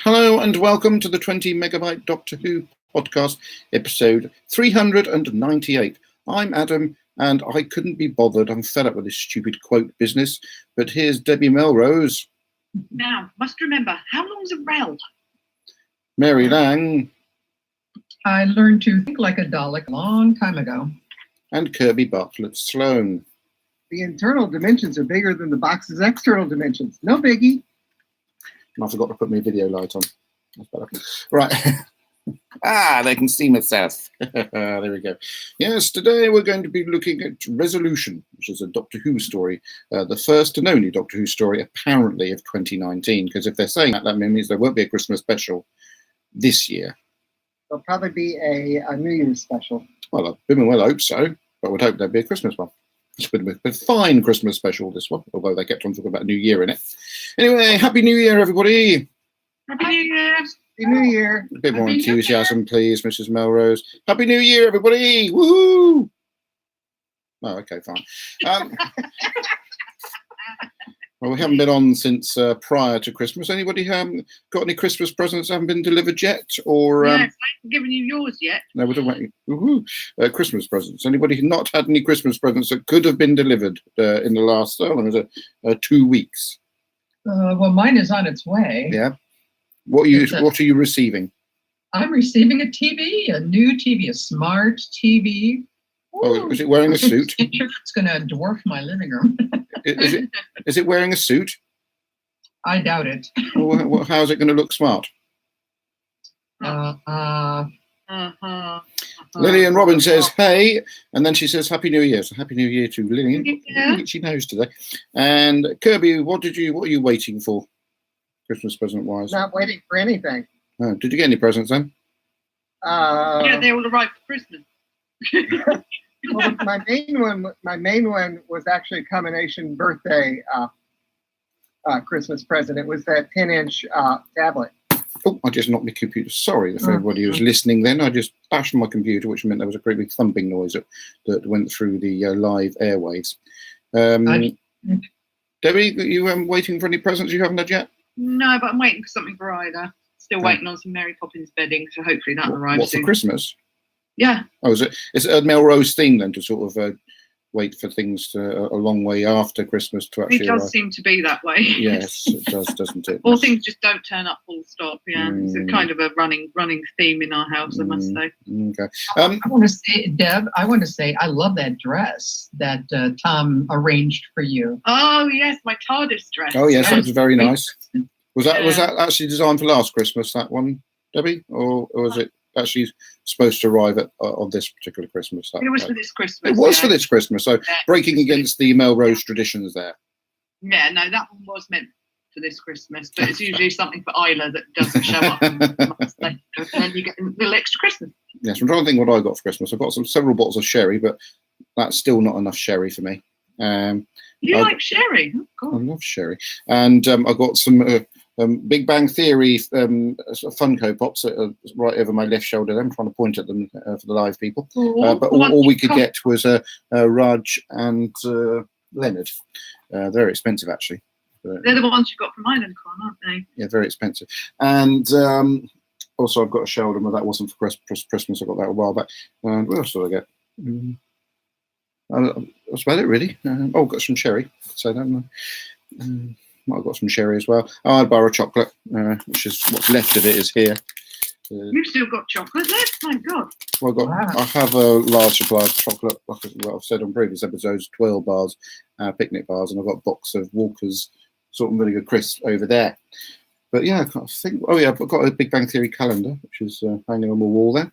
Hello and welcome to the 20 Megabyte Doctor Who podcast, episode 398. I'm Adam, and I couldn't be bothered. I'm fed up with this stupid quote business. But here's Debbie Melrose. Now, must remember, how long's a rel? Mary Lang. I learned to think like a Dalek a long time ago. And Kirby Bartlett Sloan. The internal dimensions are bigger than the box's external dimensions. No biggie. And I forgot to put my video light on. That's better. Right. They can see myself. There we go. Yes, today we're going to be looking at Resolution, which is a Doctor Who story. The first and only Doctor Who story, apparently, of 2019. Because if they're saying that, that means there won't be a Christmas special this year. There'll probably be a New Year's special. Well, I pretty well hope so, but would hope there'd be a Christmas one. It's been a fine Christmas special, this one, although they kept on talking about New Year in it. Anyway, Happy New Year, everybody. Happy New Year. Happy New Year. A bit more Happy New enthusiasm, please, Mrs. Melrose. Happy New Year, everybody. Woohoo! Oh, okay, fine. Well, we haven't been on since prior to Christmas. Anybody got any Christmas presents that haven't been delivered yet? Or Yes, I haven't given you yours yet. no, we're talking about Christmas presents. Anybody not had any Christmas presents that could have been delivered in the last 2 weeks? Well, mine is on its way. Yeah. What are you receiving? I'm receiving a TV, a new TV, a smart TV. Oh, is it wearing a suit? It's going to dwarf my living room. Is it wearing a suit? I doubt it. Well, how is it going to look smart? Lillian Robin says, hey, and then she says, Happy New Year. So Happy New Year to Lillian. Yeah. She knows today. And Kirby, what are you waiting for, Christmas present-wise? Not waiting for anything. Oh, did you get any presents then? Yeah, they all arrived for Christmas. Well, my main one was actually a combination birthday Christmas present. It was that 10-inch tablet. Oh, I just knocked my computer. Sorry for everybody who's listening then. I just bashed my computer, which meant there was a great big thumping noise that went through the live airwaves. Debbie, are you waiting for any presents you haven't had yet? No, but I'm waiting for something for Ida. Still waiting on some Mary Poppins bedding, so hopefully that'll arrive What, soon. for Christmas? Yeah. Oh, is it a Melrose theme then to sort of wait for things a long way after Christmas to actually It does arrive? seem to be that way. Yes, it does, doesn't it? All things just don't turn up full stop. Yeah, it's a kind of a running theme in our house, I must say. Okay. I want to say, Deb, I love that dress that Tom arranged for you. Oh yes, my TARDIS dress. Oh yes, that was very nice. Was Yeah. that actually designed for last Christmas, that one, Debbie, or was it actually supposed to arrive on this particular Christmas? It was for this Christmas. It was yeah. for this Christmas, so breaking against the Melrose traditions there. Yeah, no, that one was meant for this Christmas, but it's usually something for Isla that doesn't show up months later, and then you get a little extra Christmas. Yes, I'm trying to think what I got for Christmas. I've got several bottles of sherry, but that's still not enough sherry for me. You like sherry? Oh, I God. love sherry, and I got some Big Bang Theory Funko Pops that are right over my left shoulder. I'm trying to point at them for the live people, but all we could get was Raj and Leonard. They're very expensive, actually. They're the ones you got from Island Con, aren't they? Yeah, very expensive. And also, I've got a shoulder, but that wasn't for Christmas. I got that a while back. And what else did I get? That's about it, really. I've got some sherry. So that. I've got some sherry as well. Oh, I'd borrow chocolate, which is what's left of it is here. You've still got chocolate left? My God. Well, I have a large supply of chocolate, like what I've said on previous episodes, 12 bars, picnic bars, and I've got a box of Walker's sort of really good crisps over there. But yeah, I think, I've got a Big Bang Theory calendar, which is hanging on the wall there.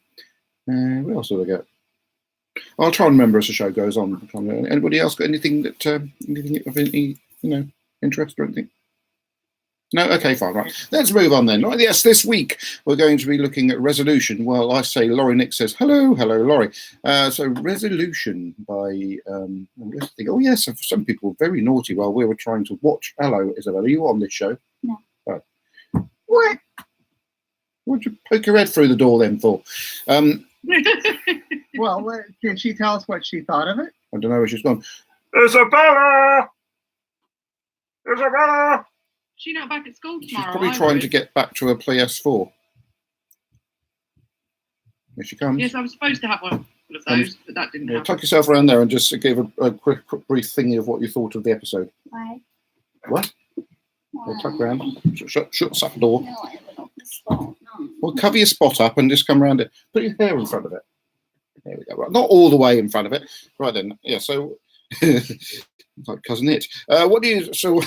What else did I get? I'll try and remember as the show goes on. Anybody else got anything anything of any, interest or anything? No? Okay, fine. Right. Let's move on then. Right, yes, this week we're going to be looking at Resolution. Well, I say Laurie Nick says, hello, Laurie. So Resolution by, oh yes, some people were very naughty while we were trying to watch. Hello, Isabel, are you on this show? No. Oh. What? What'd you poke your head through the door then for? Well, can she tell us what she thought of it? I don't know where she's gone. Isabella! She's not back at school She's tomorrow. probably either, trying is to get back to her PS4. Here she comes. Yes, I was supposed to have one of those, but that didn't Yeah, happen. tuck yourself around there and just give a quick brief thingy of what you thought of the episode. Why? What? Why? Yeah, tuck around. Shut the door. No, I haven't got the spot. No. Well, cover your spot up and just come around it. Put your hair in front of it. There we go. Right, not all the way in front of it. Right then. Yeah. So, like cousin it. What do you? So,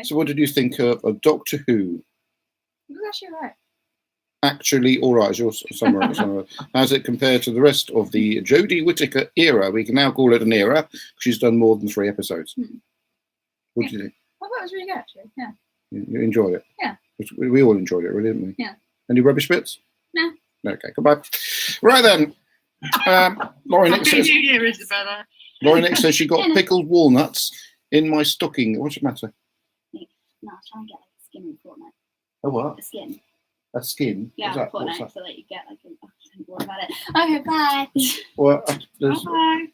so what did you think of Doctor Who? It was actually right. Actually, all right. As your summary, as it compared to the rest of the Jodie Whittaker era, we can now call it an era. She's done more than 3 episodes. What do you think? I thought it was really good, actually. Yeah. You enjoyed it? Yeah. We all enjoyed it, really, didn't we? Yeah. Any rubbish bits? No. Okay, goodbye. Right then. Laurie Nick Happy says, New Year, Isabella. she got pickled walnuts in my stocking. What's the matter? No, I was trying to get like a skin in Fortnite. A what? A skin. A skin? Yeah, What's that? What's Fortnite, that? so that you get like a... Don't worry about it. Okay, bye. Well, there's, Bye.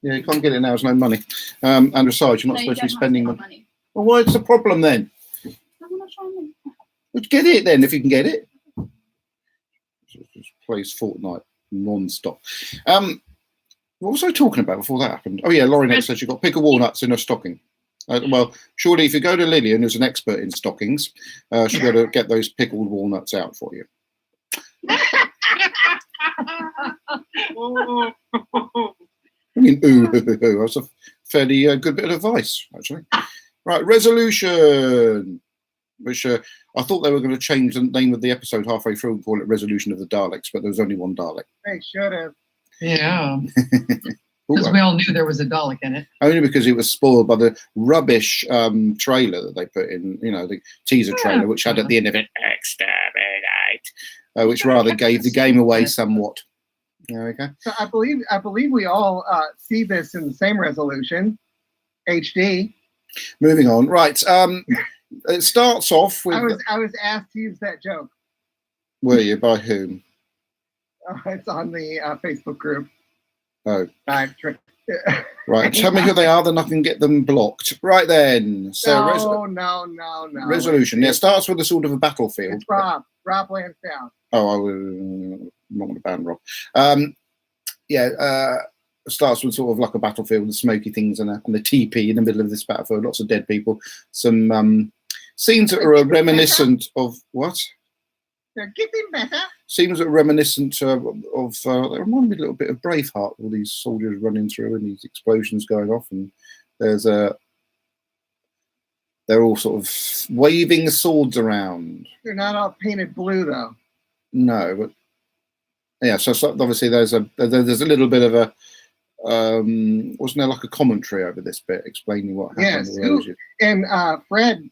yeah, you can't get it now. There's no money. And besides, you're not No, you supposed to be don't have spending spend money. money. Well, what's the problem then? I'm not trying to... Well, get it then if you can get it. Just plays Fortnite non-stop. What was I talking about before that happened? Oh yeah, Laurie next said she got pickled walnuts in her stocking. Well, surely if you go to Lillian, who's an expert in stockings, she'll be able to get those pickled walnuts out for you. Oh. I mean, that's a fairly good bit of advice, actually. Right, resolution. Which I thought they were going to change the name of the episode halfway through and call it Resolution of the Daleks, but there was only one Dalek. They should have. Yeah, Ooh, because we all knew there was a Dalek in it. only because it was spoiled by the rubbish trailer that they put in, the teaser trailer, which had at the end of it, exterminate, which rather gave the game away somewhat. There we go. So I believe we all see this in the same resolution, HD. Moving on. Right. It starts off with, I was asked to use that joke. were you, by whom? It's on the Facebook group. Oh. Right. Right, tell me who they are, then I can get them blocked. Right then. So No. resolution. Yeah, it starts with a sort of a battlefield. It's Rob Lansdowne. Oh, I'm not going to ban Rob. It starts with sort of like a battlefield with smoky things and a teepee in the middle of this battlefield. Lots of dead people. Some scenes that are reminiscent of what? They're getting better. Scenes that are reminiscent of they remind me a little bit of Braveheart, all these soldiers running through and these explosions going off, and they're all sort of waving swords around. They're not all painted blue though. No, but yeah. So obviously there's a little bit of a wasn't there like a commentary over this bit explaining what happened? Yes. And Fred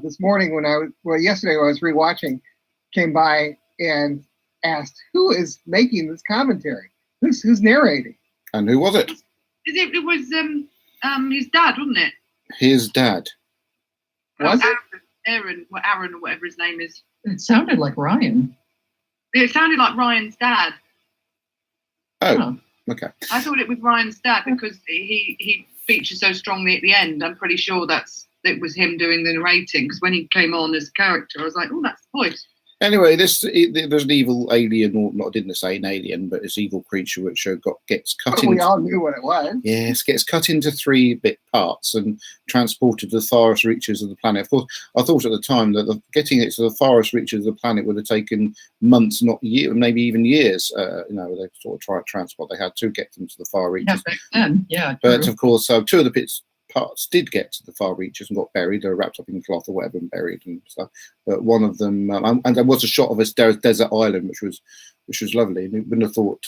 this morning yesterday when I was rewatching, came by and asked who is making this commentary, who's narrating, and who was it? It was his dad, wasn't it? His dad. Was it? Aaron or whatever his name is. It sounded like Ryan. It sounded like Ryan's dad. Oh, Huh. okay. I thought it was Ryan's dad because he features so strongly at the end. I'm pretty sure it was him doing the narrating, because when he came on as a character, I was like, oh, that's the voice. Anyway, there's an evil alien, or not, I didn't say an alien, but it's evil creature which gets cut But into. we all knew what it was. Yes, gets cut into 3 bit parts and transported to the farthest reaches of the planet. Of course, I thought at the time that getting it to the farthest reaches of the planet would have taken months, not years, maybe even years. They sort of tried transport they had to get them to the far Yeah, reaches. back then. Yeah. But True. of course, 2 of the parts did get to the far reaches and got buried. They were wrapped up in cloth or whatever and buried and stuff. But one of them, and there was a shot of a desert island, which was lovely. And you wouldn't have thought,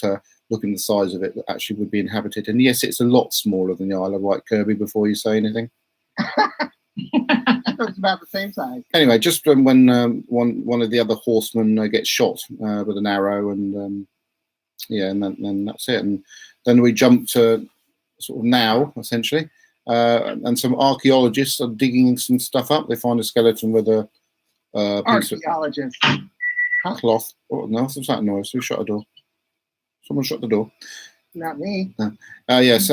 looking at the size of it, that actually would be inhabited. And yes, it's a lot smaller than the Isle of Wight, Kirby. Before you say anything, It's about the same size. anyway, just when one of the other horsemen gets shot with an arrow, and and then that's it. And then we jump to sort of now, essentially. And some archaeologists are digging some stuff up. They find a skeleton with a piece of Archaeologist. cloth. Oh, no, what's that noise? Who shut a door? Someone shut the door. Not me. Yes.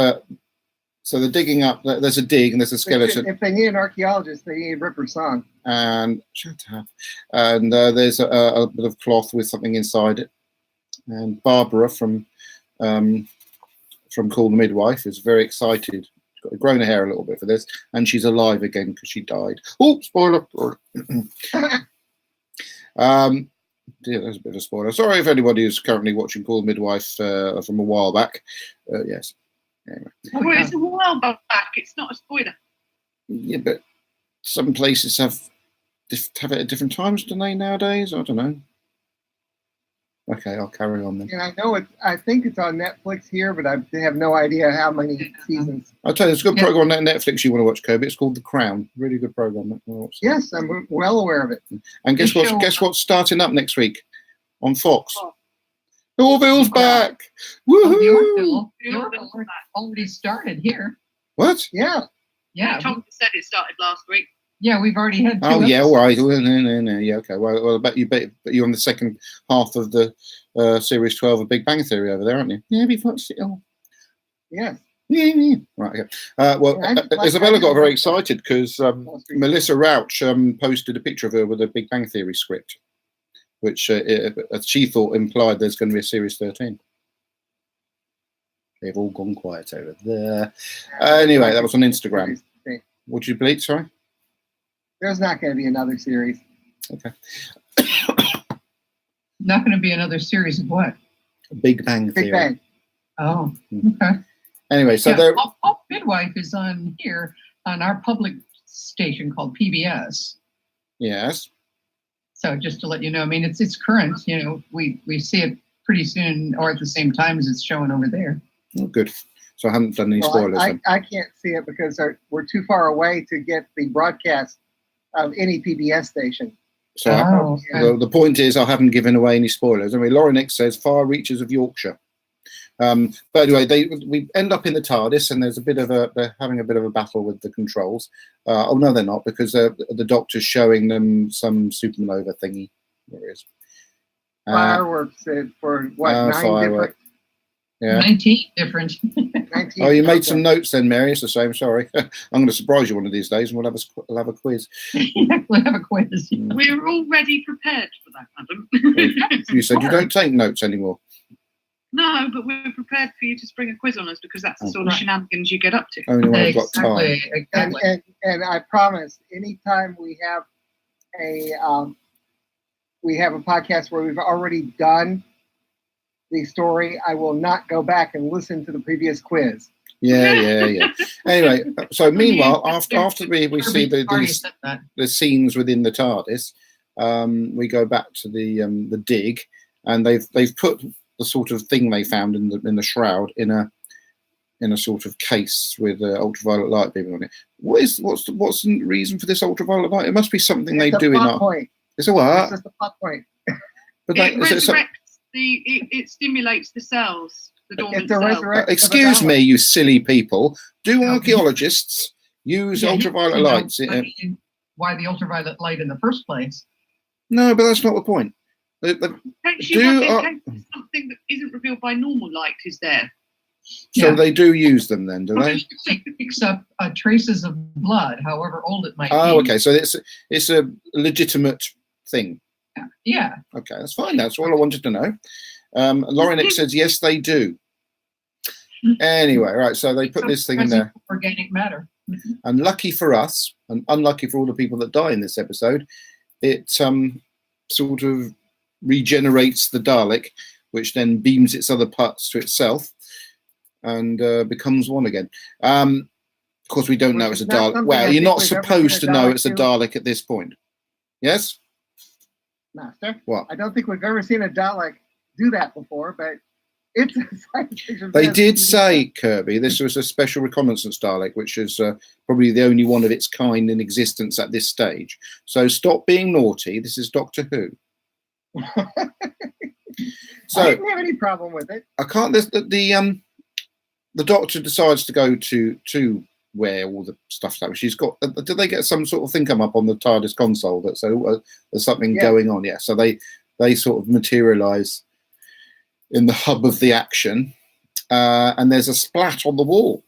So they're digging up. There's a dig and there's a skeleton. If they need an archaeologist, they need Ripper Song. And shut up. And there's a bit of cloth with something inside it. And Barbara from Call the Midwife is very excited. She's got grown her hair a little bit for this, and she's alive again because she died. Oh, spoiler! Dear, that's a bit of a spoiler. Sorry if anybody who's currently watching Call the Midwife from a while back. Yes. Anyway. Well, it's a while back. It's not a spoiler. Yeah, but some places have it at different times, don't they, nowadays? I don't know. Okay, I'll carry on then. And I know I think it's on Netflix here, but I have no idea how many seasons. I'll tell you, it's a good program on Netflix you want to watch, Kirby. It's called The Crown. Really good program. Yes, I'm well aware of it. And guess what's starting up next week on Fox? Orville's back! Woohoo! The Orville already started here. What? Yeah. Yeah. Tom said it started last week. Yeah, we've already had 2 Oh yeah, episodes. all right. No. Yeah, okay. Well, I bet you're on the second half of the series 12 of Big Bang Theory over there, aren't you? Yeah, we've watched it all. Yes. Yeah. Right. Okay. Isabella got very excited because Melissa Rauch posted a picture of her with a Big Bang Theory script, which she thought implied there's going to be a series 13. They've all gone quiet over there. Anyway, that was on Instagram. Would you bleat? Sorry. There's not going to be another series. Okay. Not going to be another series of what? Big Bang Theory. Big Bang. Oh, okay. Anyway, so yeah, there. Call Midwife is on here on our public station called PBS. Yes. So just to let you know, I mean, it's current. You know, we see it pretty soon or at the same time as it's showing over there. Oh, good. So I haven't done any spoilers. I can't see it because we're too far away to get the broadcast of any PBS station. So the point is, I haven't given away any spoilers. I mean, Lauren X says far reaches of Yorkshire. But anyway, we end up in the TARDIS, and there's they're having a bit of a battle with the controls. Oh no, they're not, because the Doctor's showing them some supernova thingy. There it is. Fireworks for what? 9 firework. Yeah. 19 different. 19. Oh, you made some notes then, Mary. It's the same. Sorry, I'm going to surprise you one of these days, and we'll have a quiz. We'll have a quiz. We're already prepared for that, madam. You said you don't take notes anymore. No, but we're prepared for you to spring a quiz on us because that's the sort of shenanigans you get up to. Only when I've got time. Exactly. And I promise, anytime we have a podcast where we've already done the story, I will not go back and listen to the previous quiz. Yeah. Anyway, so meanwhile, after we see the scenes within the TARDIS, we go back to the dig, and they've put the sort of thing they found in the shroud in a sort of case with ultraviolet light beaming on it. What's the reason for this ultraviolet light? It must be something they do in our point. It's a what? It's just a plot point. But it resurrects it stimulates the cells, the dormant cells. Excuse me, you silly people. Do archaeologists use ultraviolet lights? Why the ultraviolet light in the first place? No, but that's not the point. Something that isn't revealed by normal light is there. So they do use them then, do they? It picks up traces of blood, however old it might be. Oh, okay. So it's a legitimate thing. Yeah. Okay, that's fine. That's all I wanted to know. Lauren X says yes, they do. Anyway, right. So they put this thing in there. Organic matter. And lucky for us, and unlucky for all the people that die in this episode, it sort of regenerates the Dalek, which then beams its other parts to itself and becomes one again. Of course, we don't know it's a Dalek. Well, you're not supposed to know it's a Dalek at this point. Yes? Master? What? I don't think we've ever seen a Dalek do that before, but it's a science fiction. They did say, Kirby, this was a special reconnaissance Dalek, which is probably the only one of its kind in existence at this stage. So stop being naughty. This is Doctor Who. So I didn't have any problem with it. I can't. The Doctor decides to go to where all the stuff's like. She's got. Did they get some sort of thing come up on the TARDIS console that there's something going on? Yeah. So they sort of materialize in the hub of the action, and there's a splat on the wall,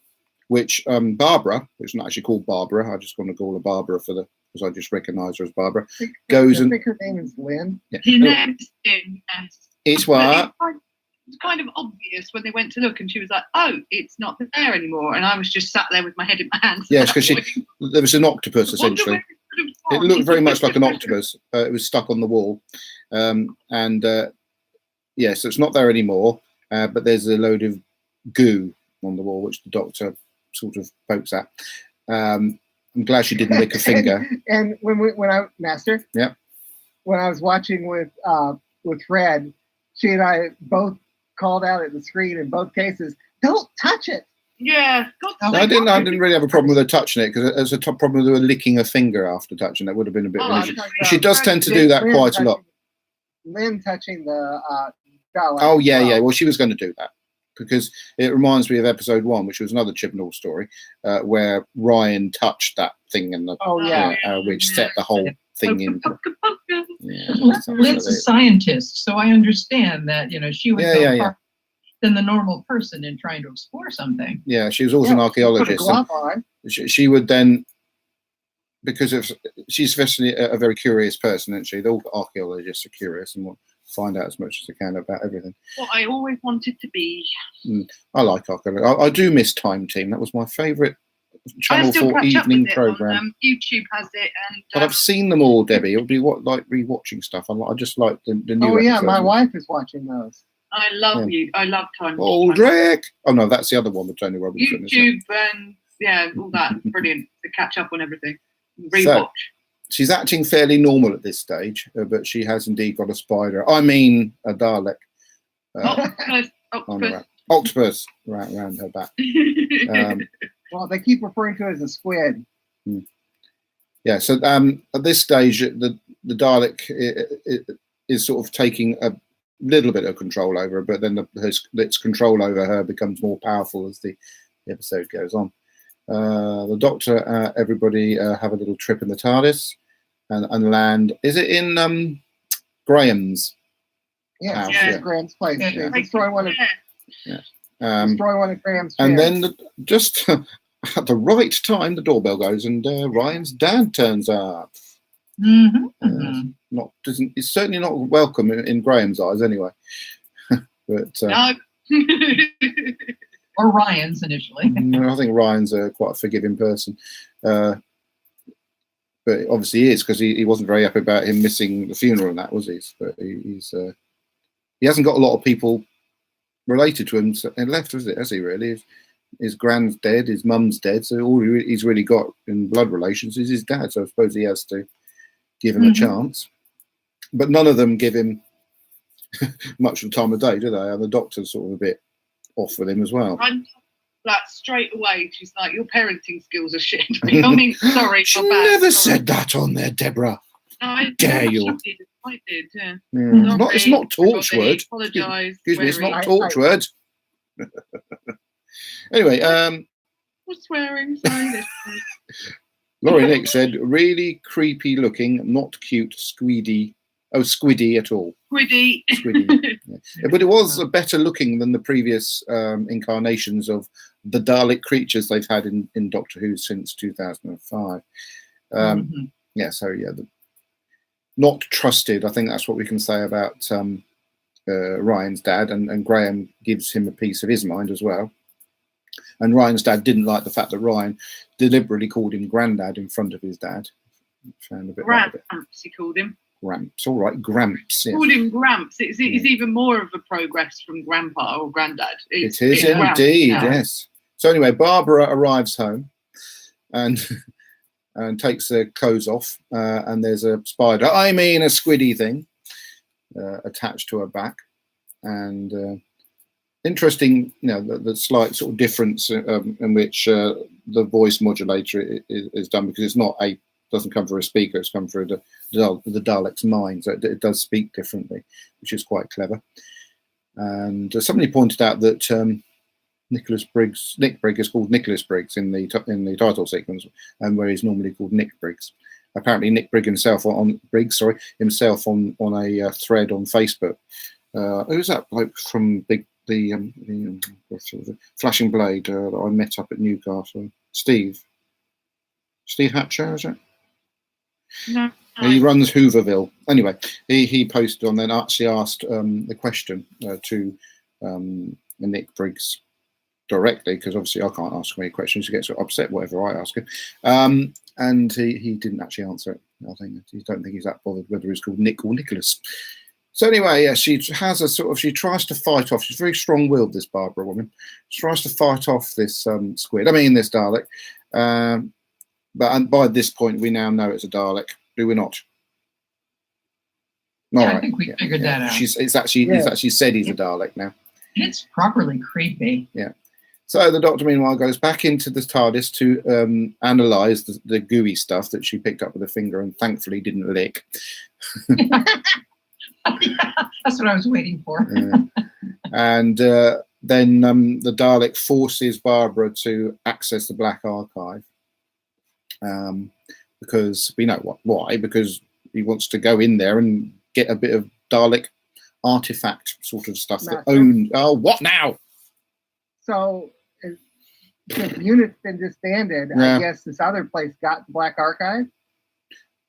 which Barbara, which is not actually called Barbara, I just want to call her Barbara because I just recognise her as Barbara. Goes I and think her name is Lynn. yeah. His name's Lynn, yes. It's But what it's kind of obvious when they went to look, and she was like, "Oh, it's not there anymore." And I was just sat there with my head in my hands. Yes, because there was an octopus essentially. It looked very much like an octopus. It was stuck on the wall, yeah, so it's not there anymore. But there's a load of goo on the wall, which the doctor sort of pokes at. I'm glad she didn't lick a finger. And when I Master, Yeah. when I was watching with Fred, she and I both called out at the screen in both cases, "Don't touch it." Yeah, God, No, I didn't really have a problem with her touching it because there's a top problem with her licking a finger after touching it. Would have been a bit of an Oh, issue. I'm talking She about does tend to do that Lynn quite a lot. Lynn touching the Dalek. Oh yeah, yeah. Well, she was going to do that because it reminds me of episode 1, which was another Chibnall story, where Ryan touched that thing in the Oh yeah. which set the whole thing in. Yeah, Lynn's a scientist, so I understand that, she would go Yeah. far than the normal person in trying to explore something. Yeah, she was also an Put a archaeologist. glove on. She would then, because of she's especially a very curious person, isn't she? All archaeologists are curious and want to find out as much as they can about everything. what I always wanted to be. I like archaeology. I do miss Time Team. That was my favourite Channel 4 evening program. YouTube has it, and But I've seen them all, Debbie. It'll be like rewatching stuff. I just like the new. Oh yeah, episodes. my wife is watching those. I love you. I love Time. Aldrich. Oh no, that's the other one with Tony Robinson. isn't it? YouTube and all that. Brilliant to catch up on everything. Rewatch. She's acting fairly normal at this stage, but she has indeed got a spider. I mean, a Dalek. Octopus around her back. Well, they keep referring to it as a squid. Yeah. So at this stage, the Dalek is sort of taking a little bit of control over her, but then its control over her becomes more powerful as the episode goes on. The Doctor, everybody have a little trip in the TARDIS and land. Is it in Graham's Yeah, house? Yeah. Graham's place. Yeah. They destroy one of destroy one of Graham's And chairs. then just at the right time, the doorbell goes and Ryan's dad turns up. It's certainly not welcome in Graham's eyes, anyway. But No. Or Ryan's initially. no, I think Ryan's quite a forgiving person. But obviously he is, because he wasn't very happy about him missing the funeral and that, was he? But he hasn't got a lot of people related to him left, has he really? His grand's dead, his mum's dead, so all he's really got in blood relations is his dad, so I suppose he has to give him a chance. But none of them give him much of the time of day, do they? And the Doctor's sort of a bit off with him as well. I'm like straight away. She's like, "Your parenting skills are shit." I mean, sorry. She my bad, never sorry. said that on there, Deborah. No, I Dare you. I did, yeah. It's not Torchwood. Apologise. Excuse me, it's not I- Torchwood. Anyway, We're swearing. Sorry. Laurie Nick said, really creepy looking, not cute, squiddy at all. Squiddy. Squiddy. Yeah. But it was better looking than the previous incarnations of the Dalek creatures they've had in Doctor Who since 2005. Yeah, so yeah, not trusted. I think that's what we can say about Ryan's dad, and Graham gives him a piece of his mind as well. And Ryan's dad didn't like the fact that Ryan deliberately called him Grandad in front of his dad. Found a bit Gramps, he called him. Gramps, all right, Gramps. Yes. Called him Gramps. It's even more of a progress from Grandpa or Granddad. It is Gramps. indeed, Yeah. yes. So anyway, Barbara arrives home and takes her clothes off, and there's a spider, a squiddy thing, attached to her back. And interesting, the slight sort of difference in which the voice modulator is done, because doesn't come through a speaker, it's come through the Dalek's mind, so it does speak differently, which is quite clever. And somebody pointed out that Nick Briggs is called Nicholas Briggs in the title sequence, and where he's normally called Nick Briggs. Apparently, Nick Briggs himself on a thread on Facebook. Who's that bloke from Big what's the Flashing Blade that I met up at Newcastle. Steve Hatcher, is it? No. He runs Hooverville. Anyway, he posted on then actually asked the question to Nick Briggs directly, because obviously I can't ask him any questions. He gets upset whatever I ask him, and he didn't actually answer it. I don't think he's that bothered whether he's called Nick or Nicholas. So anyway, yeah, she has a sort of, she tries to fight off. She's very strong-willed, this Barbara woman. She tries to fight off this squid. I mean, this Dalek. But by this point, we now know it's a Dalek. Do we not? Yeah, I think we figured that out. He's actually said he's a Dalek now. It's properly creepy. Yeah. So the Doctor, meanwhile, goes back into the TARDIS to analyse the gooey stuff that she picked up with her finger and thankfully didn't lick. Yeah, that's what I was waiting for. And then the Dalek forces Barbara to access the Black Archive. Because we know why, because he wants to go in there and get a bit of Dalek artifact sort of stuff that owned. Oh, what now? So the unit's been disbanded. Yeah. I guess this other place got the Black Archive.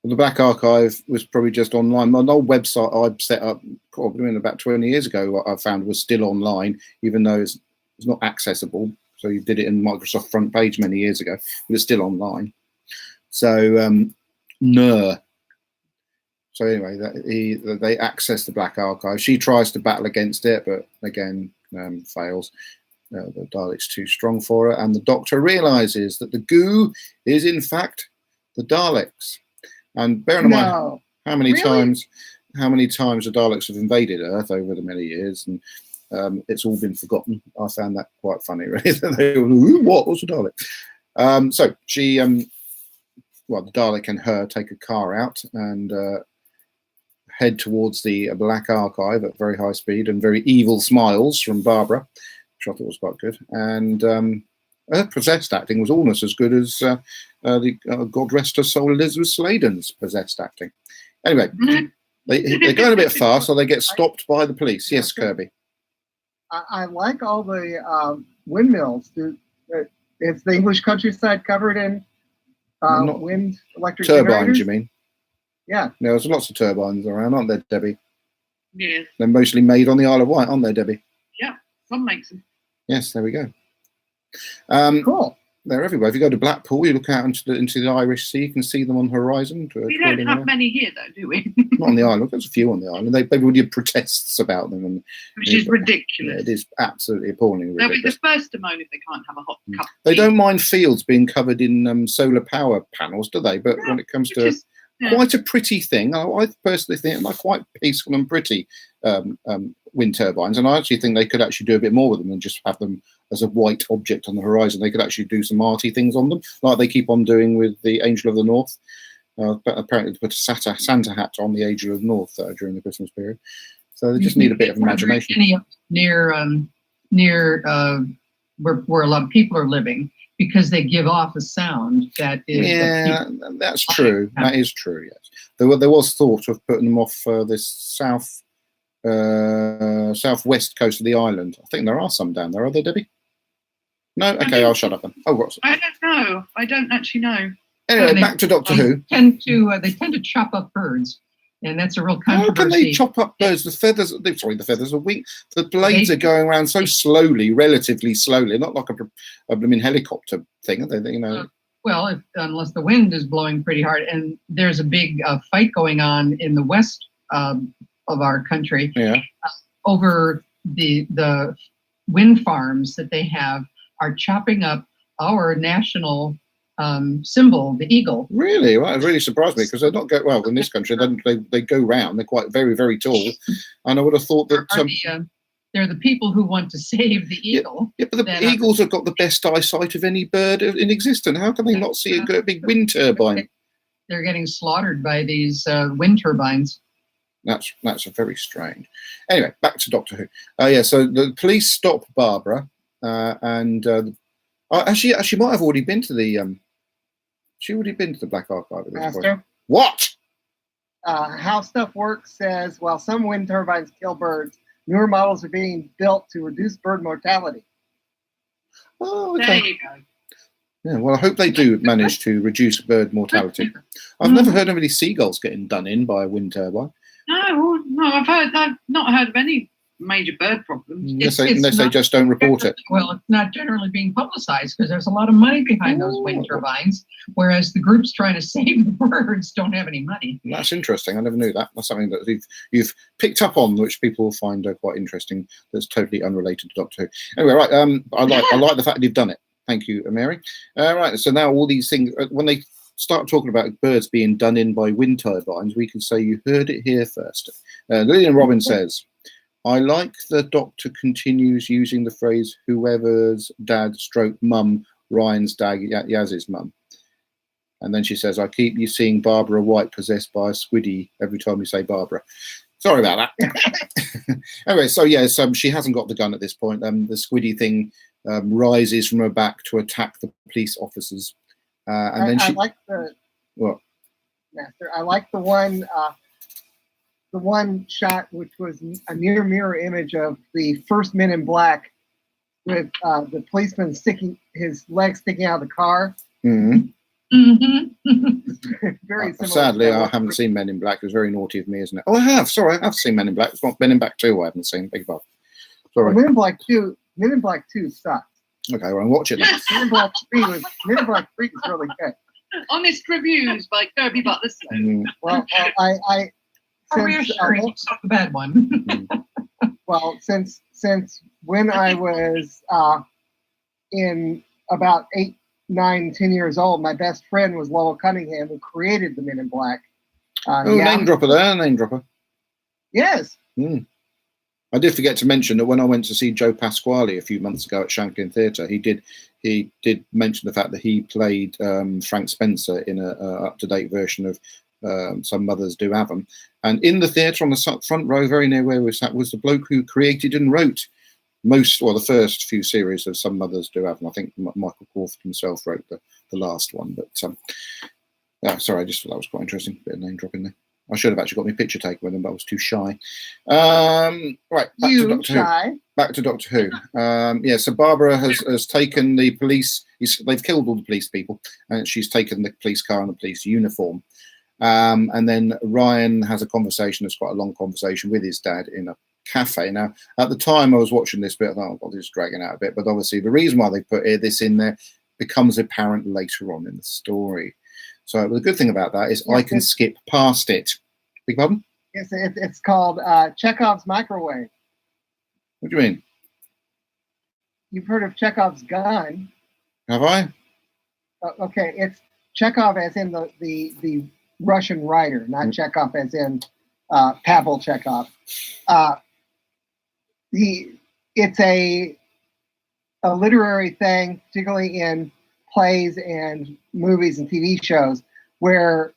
Well, the Black Archive was probably just online. An old website I'd set up probably about 20 years ago, what I found was still online, even though it's not accessible. So you did it in Microsoft front page many years ago, but it's still online. So, no. So anyway, they access the Black Archive. She tries to battle against it, but again, fails. The Dalek's too strong for her, and the Doctor realizes that the goo is in fact the Daleks. And bear in mind how many times the Daleks have invaded Earth over the many years, and it's all been forgotten. I found that quite funny, really. They were, what's a Dalek? So she, the Dalek and her take a car out and head towards the Black Archive at very high speed, and very evil smiles from Barbara, which I thought was quite good. And her possessed acting was almost as good as God rest her soul, Elizabeth Sladen's possessed acting. Anyway, they're going a bit fast, so they get stopped by the police. Yes, Kirby. I like all the windmills. Is the English countryside covered in wind electric turbines? Generators? You mean? Yeah. No, there's lots of turbines around, aren't there, Debbie? Yeah. They're mostly made on the Isle of Wight, aren't they, Debbie? Yeah. Some makes them. Yes, there we go. Cool. They're everywhere. If you go to Blackpool, you look out into the Irish Sea, you can see them on the horizon. We don't have many here, though, do we? Not on the island. There's a few on the island. They would have protests about them, and Which is ridiculous. it is absolutely appalling. They'll be the first to moan if they can't have a hot cup. They don't mind fields being covered in solar power panels, do they? But when it comes to quite a pretty thing, I personally think they're quite peaceful and pretty wind turbines, and I actually think they could actually do a bit more with them than just have them as a white object on the horizon. They could actually do some arty things on them, like they keep on doing with the Angel of the North. But apparently they put a Santa hat on the Angel of the North during the Christmas period. So they just need a bit of imagination. Near where a lot of people are living, because they give off a sound that is. Yeah, that's true. That is true. Yes, there was thought of putting them off this southwest coast of the island. I think there are some down there. Are there, Debbie? No. Okay, I'll shut up then. Oh, what's? I don't know. I don't actually know. Anyway, back to Doctor Who. They tend to chop up birds, and that's a real controversy. How can they chop up birds? The feathers are wing. The blades are going around so slowly, relatively slowly, not like a helicopter thing, are they? You know. Well, unless the wind is blowing pretty hard, and there's a big fight going on in the west of our country over the wind farms that they have are chopping up our national symbol, the eagle. Really? Well, it really surprised me, because they don't go well in this country. They go round. They're quite very, very tall, and I would have thought that they're the people who want to save the eagle. Yeah, but the eagles have got the best eyesight of any bird in existence. How can they not see a big wind turbine? They're getting slaughtered by these wind turbines. That's very strange. Anyway, back to Doctor Who. So the police stop Barbara, and actually, she might have already been to the. She already been to the Black Archive at this point. What? How Stuff Works says, while some wind turbines kill birds, newer models are being built to reduce bird mortality. Oh, There okay. you go. Yeah, well, I hope they do manage to reduce bird mortality. I've never heard of any seagulls getting done in by a wind turbine. No, I've not heard of any major bird problems. Unless It's they not- just don't report it. Well, it's not generally being publicized because there's a lot of money behind those wind turbines, whereas the groups trying to save the birds don't have any money. That's interesting. I never knew that. That's something that you've picked up on, which people find quite interesting. That's totally unrelated to Doctor Who. Anyway, right. I like the fact that you've done it. Thank you, Mary. Right. So now all these things, when they start talking about birds being done in by wind turbines, we can say you heard it here first. Lillian Robin says, I like the Doctor continues using the phrase whoever's dad stroke mum, Ryan's dad, Yaz's mum. And then she says, I keep you seeing Barbara White possessed by a squiddy every time you say Barbara. Sorry about that. Anyway, so yes, she hasn't got the gun at this point. The squiddy thing rises from her back to attack the police officers. And then I she... like the... What? Master, I like the one shot which was a near mirror image of the first Men in Black with the policeman sticking his leg sticking out of the car. Mhm. Very similar. Sadly, I haven't seen Men in Black. It was very naughty of me, isn't it? Oh, I have. Sorry, I have seen Men in Black. It's not Men in Black 2 I haven't seen. Beg your pardon. Sorry. Men in Black 2 sucked. Okay, well, I'll watch it then. Men in Black 3 was really good. Honest reviews by Kirby Butler. Well, I How reassuring you saw the bad one. well, since when I was in about 8, 9, 10 years old, my best friend was Lowell Cunningham, who created the Men in Black. Name dropper there, name dropper. Yes. I did forget to mention that when I went to see Joe Pasquale a few months ago at Shanklin Theatre, he did mention the fact that he played Frank Spencer in a up-to-date version of Some Mothers Do Have 'Em. And in the theatre on the front row, very near where we sat, was the bloke who created and wrote the first few series of Some Mothers Do Have 'Em. I think Michael Crawford himself wrote the last one. But sorry, I just thought that was quite interesting. Bit of name dropping there. I should have actually got my picture taken with him, but I was too shy. Right, back to Doctor Who. So Barbara has taken the police. They've killed all the police people, and she's taken the police car and the police uniform. And then Ryan has a conversation. It's quite a long conversation with his dad in a cafe. Now, at the time I was watching this bit, I thought, oh God, this is dragging out a bit. But obviously, the reason why they put this in there becomes apparent later on in the story. So the good thing about that is I can skip past it. Big pardon? Yes, it's called Chekhov's microwave. What do you mean? You've heard of Chekhov's gun? Have I? Okay, it's Chekhov as in the Russian writer, not Chekhov as in Pavel Chekhov. It's a literary thing, particularly in plays and movies and TV shows, where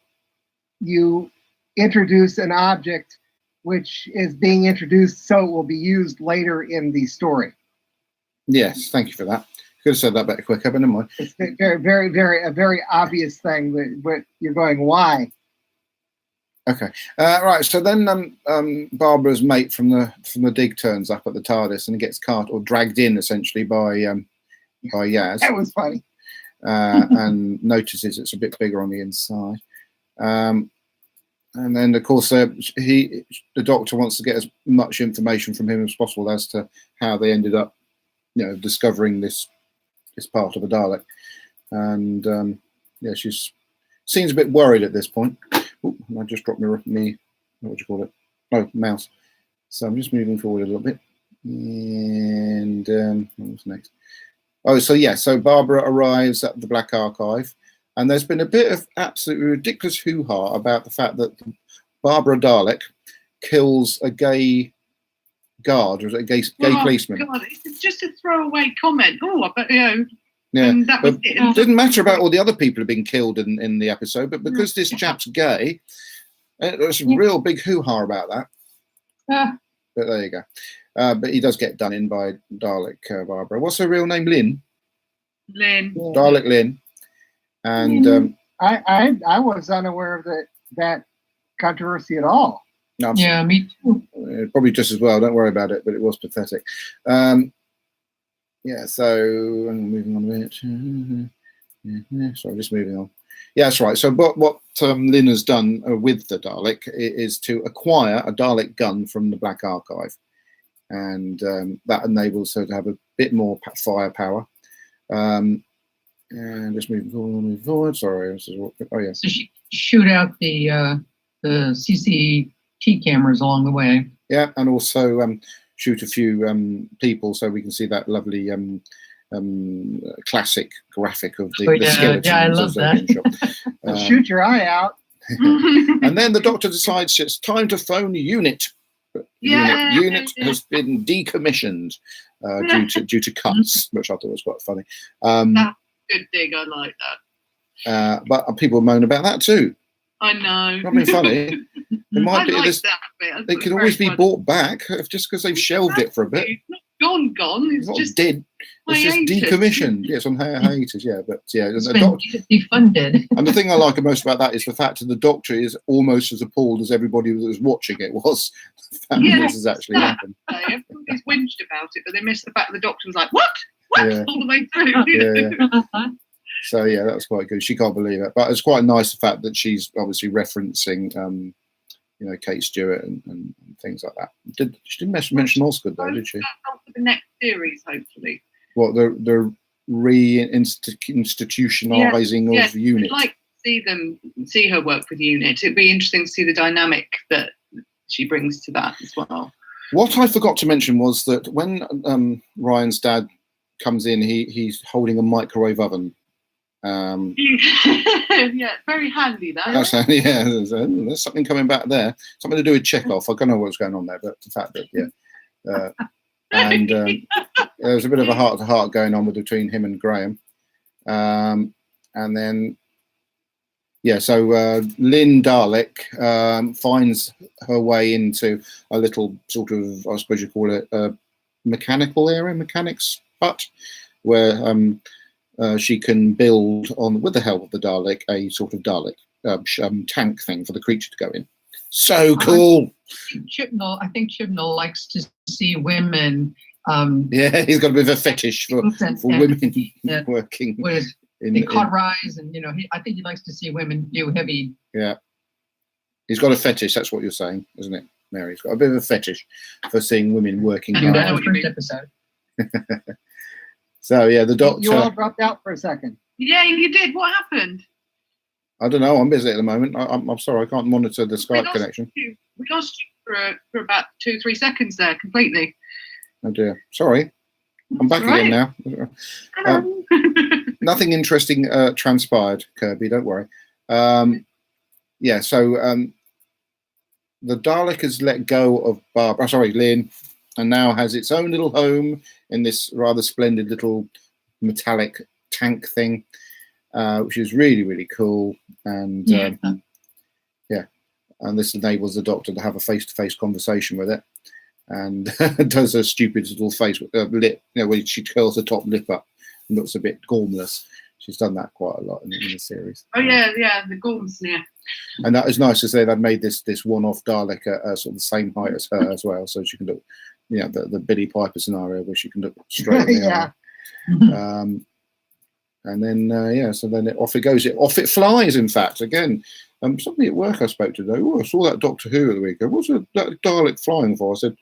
you introduce an object which is being introduced so it will be used later in the story. Yes, thank you for that. Could have said that better quicker, but never mind. It's a very obvious thing, but you're going, why? Okay, right. So then Barbara's mate from the dig turns up at the TARDIS and gets dragged in essentially by Yaz. That was funny. And notices it's a bit bigger on the inside. And then, of course, the Doctor wants to get as much information from him as possible as to how they ended up, discovering this part of a Dalek. And she seems a bit worried at this point. Ooh, I just dropped me what would you call it? Oh, mouse. So I'm just moving forward a little bit. And what's next? Oh, so Barbara arrives at the Black Archive, and there's been a bit of absolutely ridiculous hoo-ha about the fact that Barbara Dalek kills a gay guard, or a gay policeman. God, it's just a throwaway comment. Oh, but Yeah, and that was it. It didn't matter about all the other people who've been killed in the episode, but because this chap's gay, there's a real big hoo-ha about that. But there you go. But he does get done in by Dalek Barbara. What's her real name? Lynn. Lynn. Dalek Lynn. And I was unaware of that controversy at all. No, Yeah, me too. probably just as well. Don't worry about it, but it was pathetic. Yeah, so I'm moving on a bit. Sorry, just moving on. Yeah, that's right. So what Lynn has done with the Dalek is to acquire a Dalek gun from the Black Archive, and that enables her to have a bit more firepower. And just moving forward. Sorry. Oh yeah. So she shoot out the CCT cameras along the way. Yeah, and also shoot a few people so we can see that lovely classic graphic of the skeletons. Yeah, I love that. Shoot your eye out. And then the Doctor decides it's time to phone UNIT. UNIT has been decommissioned due to cuts, which I thought was quite funny. That's a good dig. I like that. But people moan about that too. I know. Not being funny. It might be like this. That bit. They can always be bought back just because they've shelved it for a bit. It's not gone. It's not just dead. It's just decommissioned. Yes, on hiatus. Yeah, but yeah, It's the been defunded. and the thing I like most about that is the fact that the Doctor is almost as appalled as everybody that was watching it was. The fact that this has actually happened. Everybody's whinged about it, but they missed the fact that the Doctor was like, "What? Yeah. All the way through." Yeah. So yeah, that was quite good. She can't believe it, but it's quite nice the fact that she's obviously referencing, Kate Stewart and things like that. She didn't mention Osgood though, did she? For the next series, hopefully. What the institutionalizing of UNIT? I'd like to see her work with UNIT. It'd be interesting to see the dynamic that she brings to that as well. What I forgot to mention was that when Ryan's dad comes in, he's holding a microwave oven. Yeah, very handy that. Yeah, there's something coming back there. Something to do with Chekhov. I don't know what's going on there, but the fact that and there was a bit of a heart-to-heart going on between him and Graham, and then so Lynn Dalek finds her way into a little sort of, I suppose you call it, a mechanical area, mechanics hut, where she can build on, with the help of the Dalek, a sort of Dalek tank thing for the creature to go in. So cool. I think Chibnall likes to see women. Yeah, he's got a bit of a fetish for women working. They cauterize, and I think he likes to see women do heavy. Yeah, he's got a fetish. That's what you're saying, isn't it, Mary? He's got a bit of a fetish for seeing women working. I knew that in the first episode. So yeah, the Doctor. You all dropped out for a second. Yeah, you did. What happened? I don't know. I'm busy at the moment. I'm sorry. I can't monitor the Skype connection. We lost you for about 2-3 seconds there, completely. Oh dear. Sorry. I'm back again now. Nothing interesting transpired, Kirby. Don't worry. So the Dalek has let go of Lynn, and now has its own little home in this rather splendid little metallic tank thing, which is really, really cool. And and this enables the Doctor to have a face-to-face conversation with it, and does a stupid little face with lip, when she curls her top lip up and looks a bit gormless. She's done that quite a lot in the series. Oh yeah, the gorm sneer. And that was nice to say they'd made this one-off Dalek sort of the same height as her as well, so she can look, the Billy Piper scenario where she can look straight in the eye. And then so then off it goes. Off it flies. In fact, again, somebody at work I spoke to today. Oh, I saw that Doctor Who at the weekend. What's that Dalek flying for? I said,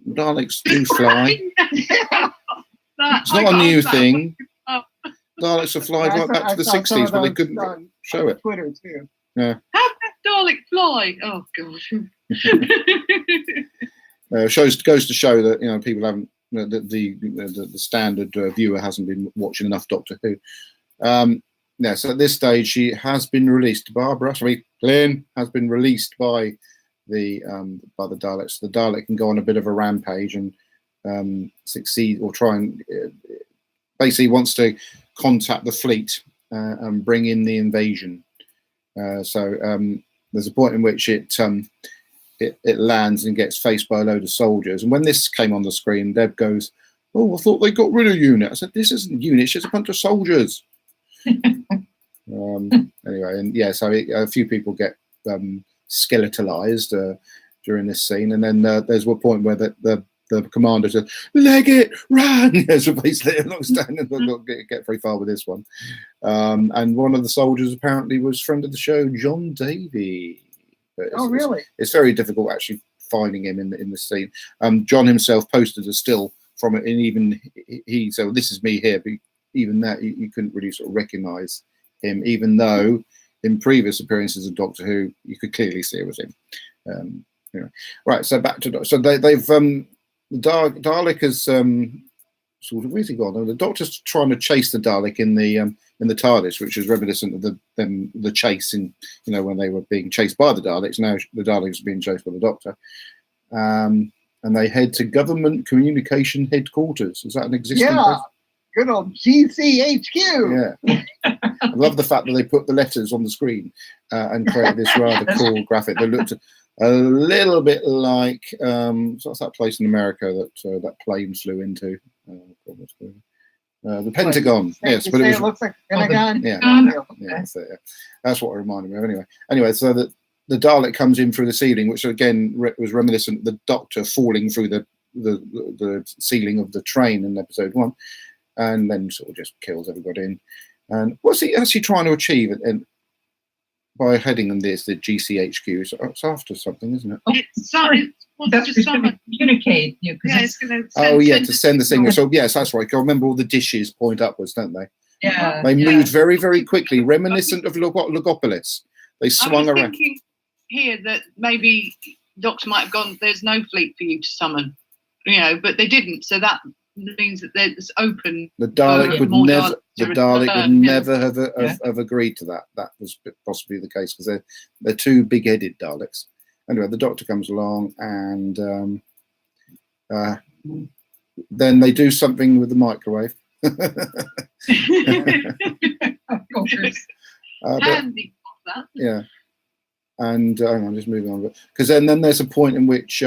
Daleks do fly. It's not a new thing. Daleks have flied right back to the 60s, but they couldn't show it. Twitter too. Yeah. How does Dalek fly? Oh god. Goes to show that people haven't, the standard viewer hasn't been watching enough Doctor Who. So at this stage she has been released. Lynn has been released by the Daleks. The Dalek can go on a bit of a rampage and succeed, or try and basically wants to contact the fleet and bring in the invasion. There's a point in which it lands and gets faced by a load of soldiers. And when this came on the screen, Deb goes, "Oh, I thought they got rid of UNIT." I said, "This isn't UNIT; it's just a bunch of soldiers." Anyway, and so a few people get skeletalized during this scene. And then there's one point where the commander says, "Leggett, run!" So basically, I'm not standing, I'm not get very far with this one. And one of the soldiers apparently was friend of the show, John Davy. Oh, really? It's very difficult actually finding him in the scene. John himself posted a still from it, and even he said, well, "This is me here," but even that you couldn't really sort of recognise him, even though in previous appearances of Doctor Who, you could clearly see it was him. Anyway. Right, so back to they've the Dalek has sort of, where's he gone? The Doctor's trying to chase the Dalek in the TARDIS, which is reminiscent of the chase in, when they were being chased by the Daleks. Now the Daleks are being chased by the Doctor, and they head to Government Communication Headquarters. Is that an existing? Yeah, good old GCHQ. Yeah, I love the fact that they put the letters on the screen and created this rather cool graphic that looked a little bit like so what's that place in America that that plane flew into? The Pentagon. Yes, but it looks like Pentagon. Yeah, Yeah. That's what it reminded me of. Anyway, so the Dalek comes in through the ceiling, which again was reminiscent of the Doctor falling through the ceiling of the train in episode 1, and then sort of just kills everybody. And what's he actually trying to achieve? And by heading them the GCHQ, it's after something, isn't it? That's just to communicate. To send the signal. So yes, that's right. I remember all the dishes point upwards, don't they? Yeah. They moved very, very quickly, reminiscent of Logopolis. They swung I was around. thinking here that maybe Doctor might have gone, "There's no fleet for you to summon," but they didn't. So that means that there's open. The Dalek would never. The Dalek would never have agreed to that. That was possibly the case because they're two big-headed Daleks. Anyway, the Doctor comes along, and then they do something with the microwave. Of course. Handy that. Yeah, and hang on, just moving on, because then there's a point in which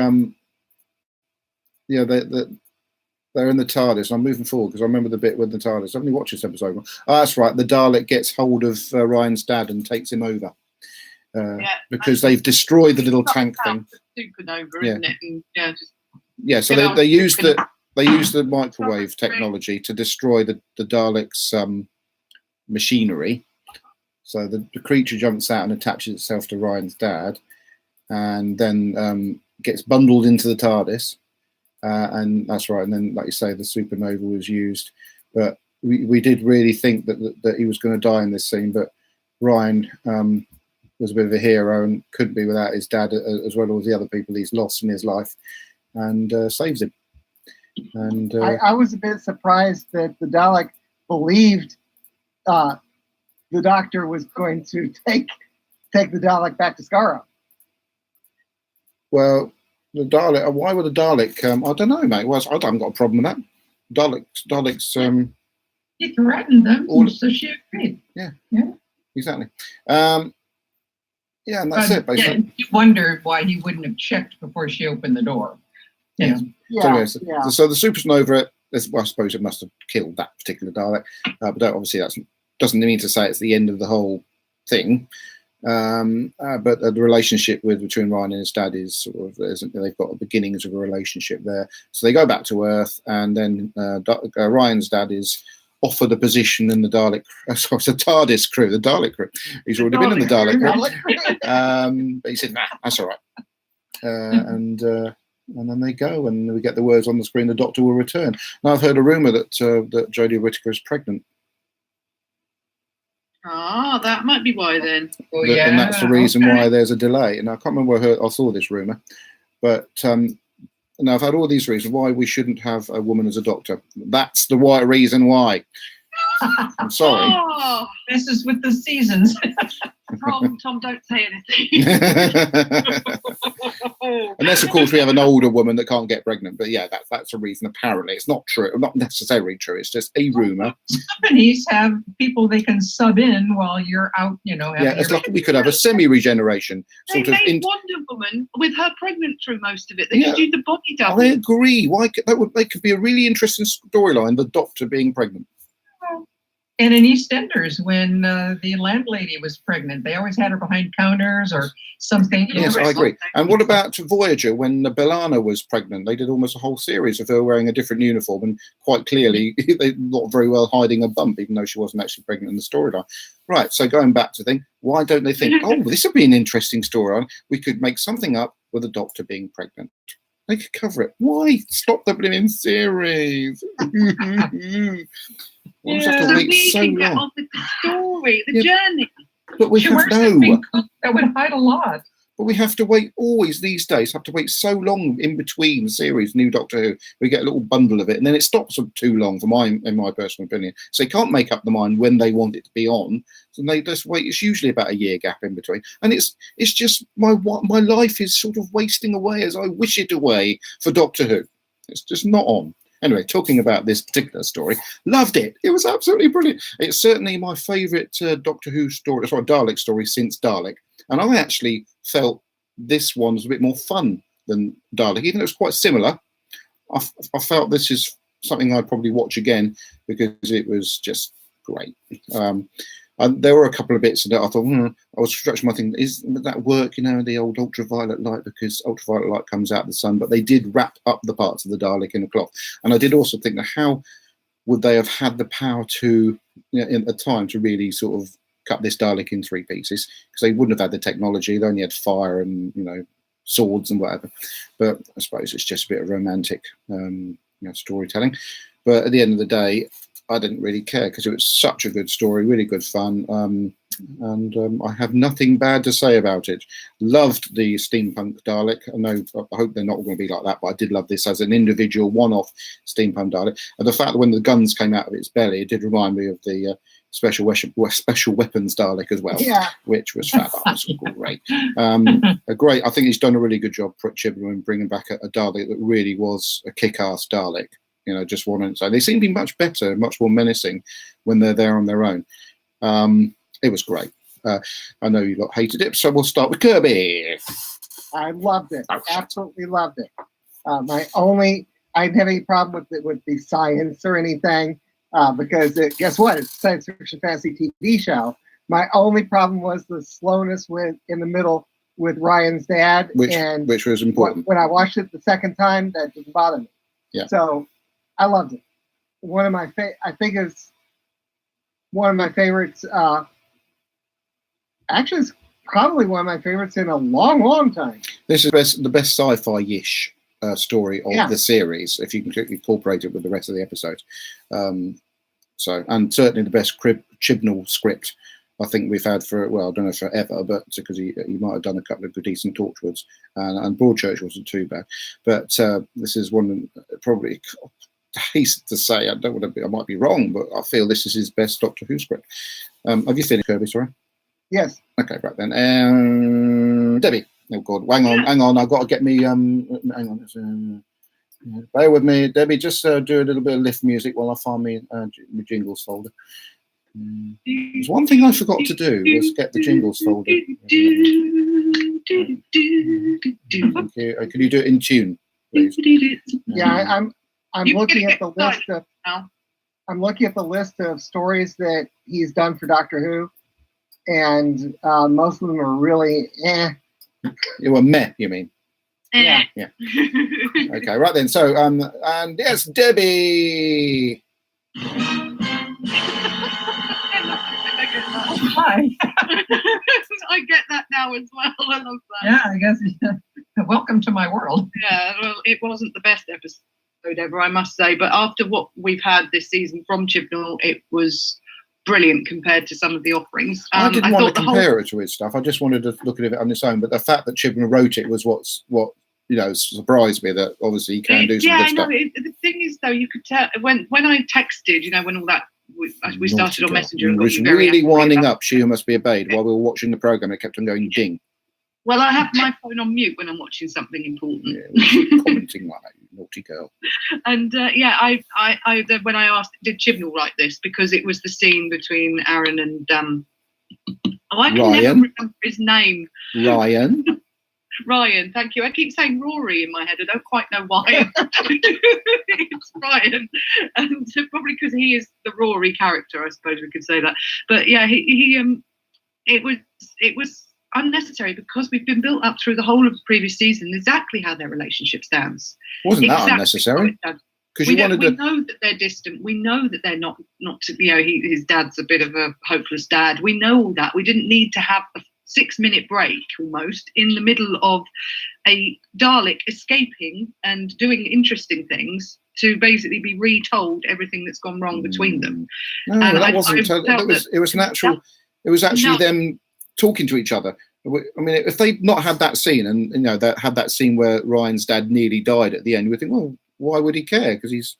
they're in the TARDIS. I'm moving forward because I remember the bit with the TARDIS. I only watched this episode. Oh, that's right. The Dalek gets hold of Ryan's dad and takes him over because they've destroyed the little tank thing. Supernova, isn't it? And, so they use the microwave technology to destroy the Dalek's machinery. So the creature jumps out and attaches itself to Ryan's dad, and then gets bundled into the TARDIS. And that's right. And then, like you say, the supernova was used. But we did really think that he was going to die in this scene. But Ryan was a bit of a hero and couldn't be without his dad, as well as the other people he's lost in his life, and saves him. And I was a bit surprised that the Dalek believed the Doctor was going to take the Dalek back to Skaro. Well, the Dalek. Why would the Dalek? I don't know, mate. Well, I haven't got a problem with that. Daleks. He threatened them, so she agreed. Yeah. Exactly. And that's it. Basically, yeah, you wondered why he wouldn't have checked before she opened the door. Yeah. So the supernova. Well, I suppose it must have killed that particular Dalek, but obviously that doesn't mean to say it's the end of the whole thing. But the relationship between Ryan and his dad is sort of, they've got beginnings of a relationship there. So they go back to Earth, and then Ryan's dad is offered a position in the Dalek. Sorry, it's the TARDIS crew, the Dalek crew. He's already been in the Dalek crew, but he said, "Nah, that's all right." And then they go, and we get the words on the screen: "The Doctor will return." Now I've heard a rumor that Jodie Whittaker is pregnant. That might be why then. And that's the reason why there's a delay. And I can't remember where I saw this rumor, but now I've had all these reasons why we shouldn't have a woman as a Doctor. That's the reason why. I'm sorry. Oh, this is with the seasons. Tom, don't say anything. Unless, of course, we have an older woman that can't get pregnant. But yeah, that's a reason. Apparently, it's not true. Not necessarily true. It's just a rumor. Companies have people they can sub in while you're out. It's like we could have a semi-regeneration They made Wonder Woman with her pregnant through most of it. They could do the body double. I agree. Why that could be a really interesting storyline. The Doctor being pregnant. And in EastEnders, when the landlady was pregnant, they always had her behind counters or something. Yes, I agree. And what about Voyager when B'Elanna was pregnant? They did almost a whole series of her wearing a different uniform, and quite clearly they're not very well hiding a bump, even though she wasn't actually pregnant in the storyline. Right, so going back to thing, why don't they think, oh, this would be an interesting storyline? We could make something up with a Doctor being pregnant. They could cover it. Why stop the blimmin' series? Why does it have to wait we so can get long? on with the story, the journey. But we She have wears the no. pink coat that would hide a lot. But we have to wait always these days, have to wait so long in between series, new Doctor Who. We get a little bundle of it, and then it stops too long, in my personal opinion. So they can't make up the mind when they want it to be on. So they just wait. It's usually about a year gap in between, and it's just my life is sort of wasting away as I wish it away for Doctor Who. It's just not on. Anyway, talking about this particular story, loved it. It was absolutely brilliant. It's certainly my favourite Doctor Who story, sorry, Dalek story since Dalek. And I actually felt this one was a bit more fun than Dalek, even though it was quite similar. I felt this is something I'd probably watch again because it was just great. And there were a couple of bits that I thought, I was stretching my thing. Is that work, the old ultraviolet light, because ultraviolet light comes out of the sun, but they did wrap up the parts of the Dalek in a cloth. And I did also think that how would they have had the power to, at the time, to really sort of cut this Dalek in 3 pieces, because they wouldn't have had the technology. They only had fire and, swords and whatever. But I suppose it's just a bit of romantic storytelling. But at the end of the day, I didn't really care because it was such a good story, really good fun, and I have nothing bad to say about it. Loved the steampunk Dalek. I hope they're not going to be like that, but I did love this as an individual one-off steampunk Dalek. And the fact that when the guns came out of its belly, it did remind me of the special weapons Dalek as well, which was fabulous. Great. I think he's done a really good job, Chibnall, in bringing back a Dalek that really was a kick-ass Dalek. Just one. So they seem to be much better, much more menacing when they're there on their own. It was great. I know you lot hated it, so we'll start with Kirby. I loved it. Absolutely loved it. I didn't have any problem with the science or anything because guess what? It's a science fiction fantasy TV show. My only problem was the slowness in the middle with Ryan's dad, which was important. When I watched it the second time, that didn't bother me. Yeah. So I loved it. I think it's one of my favorites. Actually, it's probably one of my favorites in a long, long time. This is the best sci-fi-ish story of the series, if you can incorporate it with the rest of the episodes. And certainly the best Chibnall script I think we've had I don't know forever, but because he might have done a couple of good decent Torchwoods, and Broadchurch wasn't too bad. But this is one probably. Haste to say, I might be wrong, but I feel this is his best Doctor Who script. Have you finished, Kirby? Sorry. Yes. Okay, right then. Debbie. Oh God, hang on. I've got to get me. Hang on. Bear with me, Debbie. Just do a little bit of lift music while I find me my jingles folder. There's one thing I forgot to do was get the jingles folder. Thank you. Can you do it in tune, please? Yeah, I'm looking at the list of. I'm looking at the list of stories that he's done for Doctor Who, and most of them are really You were meh, you mean? Yeah. Yeah. Okay, right then. So, and yes, Debbie. Hi. I get that now as well. I love that. Yeah, I guess. Welcome to my world. Yeah, well, it wasn't the best episode ever, I must say. But after what we've had this season from Chibnall, it was brilliant compared to some of the offerings. I didn't want to compare it to his stuff. I just wanted to look at it on its own. But the fact that Chibnall wrote it was what surprised me. That obviously he can do some good stuff. The thing is, though, you could tell when I texted, when all that we started on Messenger. It was really winding up. She must be obeyed while we were watching the program. It kept on going ding. Well, I have my phone on mute when I'm watching something important. Yeah, commenting like that, you naughty girl. And I when I asked, did Chibnall write this? Because it was the scene between Aaron and I can never remember his name. Ryan. Ryan, thank you. I keep saying Rory in my head. I don't quite know why. It's Ryan, and probably because he is the Rory character. I suppose we could say that. But yeah, it was unnecessary because we've been built up through the whole of the previous season exactly how their relationship stands. Wasn't that Exactly unnecessary? how it does. Because We you wanted know to. that they're distant. We know that they're not his dad's a bit of a hopeless dad. We know all that. We didn't need to have a 6-minute break almost in the middle of a Dalek escaping and doing interesting things to basically be retold everything that's gone wrong between them. No, And that I wasn't. felt It was natural. It was actually them talking to each other. I mean, if they'd not had that scene, and that had that scene where Ryan's dad nearly died at the end, you would think, well, why would he care? Because he's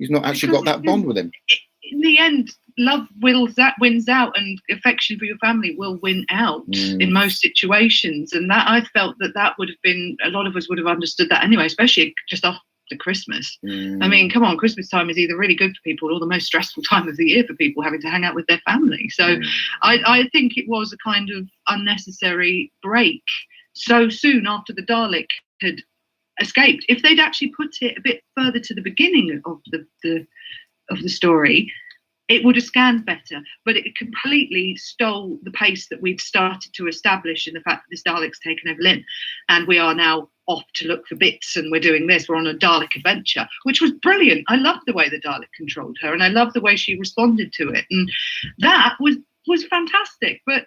not actually got that bond with him. In the end, love wins out, and affection for your family will win out in most situations. And that I felt that would have been, a lot of us would have understood that anyway, especially just after Christmas. I mean, come on, Christmas time is either really good for people or the most stressful time of the year for people having to hang out with their family. So I think it was a kind of unnecessary break so soon after the Dalek had escaped. If they'd actually put it a bit further to the beginning of the story, it would have scanned better, but it completely stole the pace that we'd started to establish in the fact that this Dalek's taken Evelyn and we are now off to look for bits and we're doing this. We're on a Dalek adventure, which was brilliant. I loved the way the Dalek controlled her and I loved the way she responded to it. And that was fantastic. But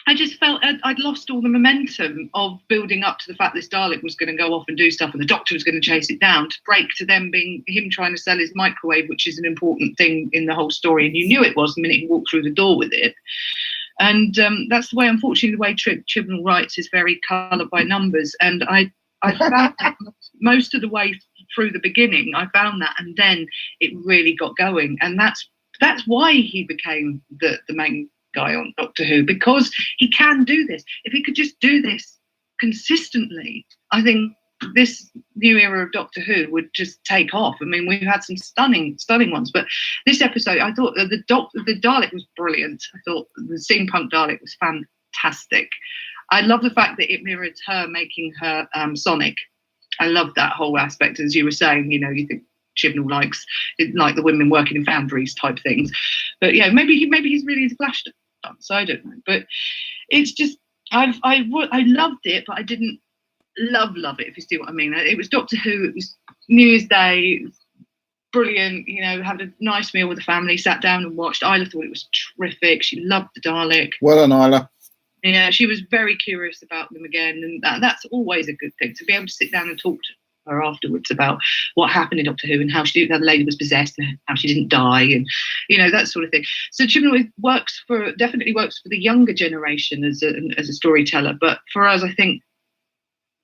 I just felt I'd lost all the momentum of building up to the fact this Dalek was going to go off and do stuff and the Doctor was going to chase it down, to break to them being him trying to sell his microwave, which is an important thing in the whole story. And you knew it was the minute he walked through the door with it. And that's the way, unfortunately, the way Chibnall writes is very coloured by numbers. And I found that most of the way through the beginning, I found that. And then it really got going. And that's why he became the main guy on Doctor Who, because he can do this. If he could just do this consistently, I think this new era of Doctor Who would just take off. I mean, we've had some stunning ones, but this episode, I thought the Dalek was brilliant. I thought the steampunk Dalek was fantastic. I love the fact that it mirrored her making her Sonic. I love that whole aspect, as you were saying. You think Chibnall likes like the women working in foundries type things, but yeah, maybe he's really into Flash. So I don't know, but it's just I loved it, but I didn't love it, if you see what I mean. It was Doctor Who, it was New Year's Day, brilliant, had a nice meal with the family, sat down and watched. Isla thought it was terrific. She loved the Dalek. Well done, Isla. Yeah, she was very curious about them again, and that's always a good thing, to be able to sit down and talk to her afterwards about what happened in Doctor Who and how the lady was possessed and how she didn't die, and that sort of thing. So Chibnall definitely works for the younger generation as a storyteller, but for us, I think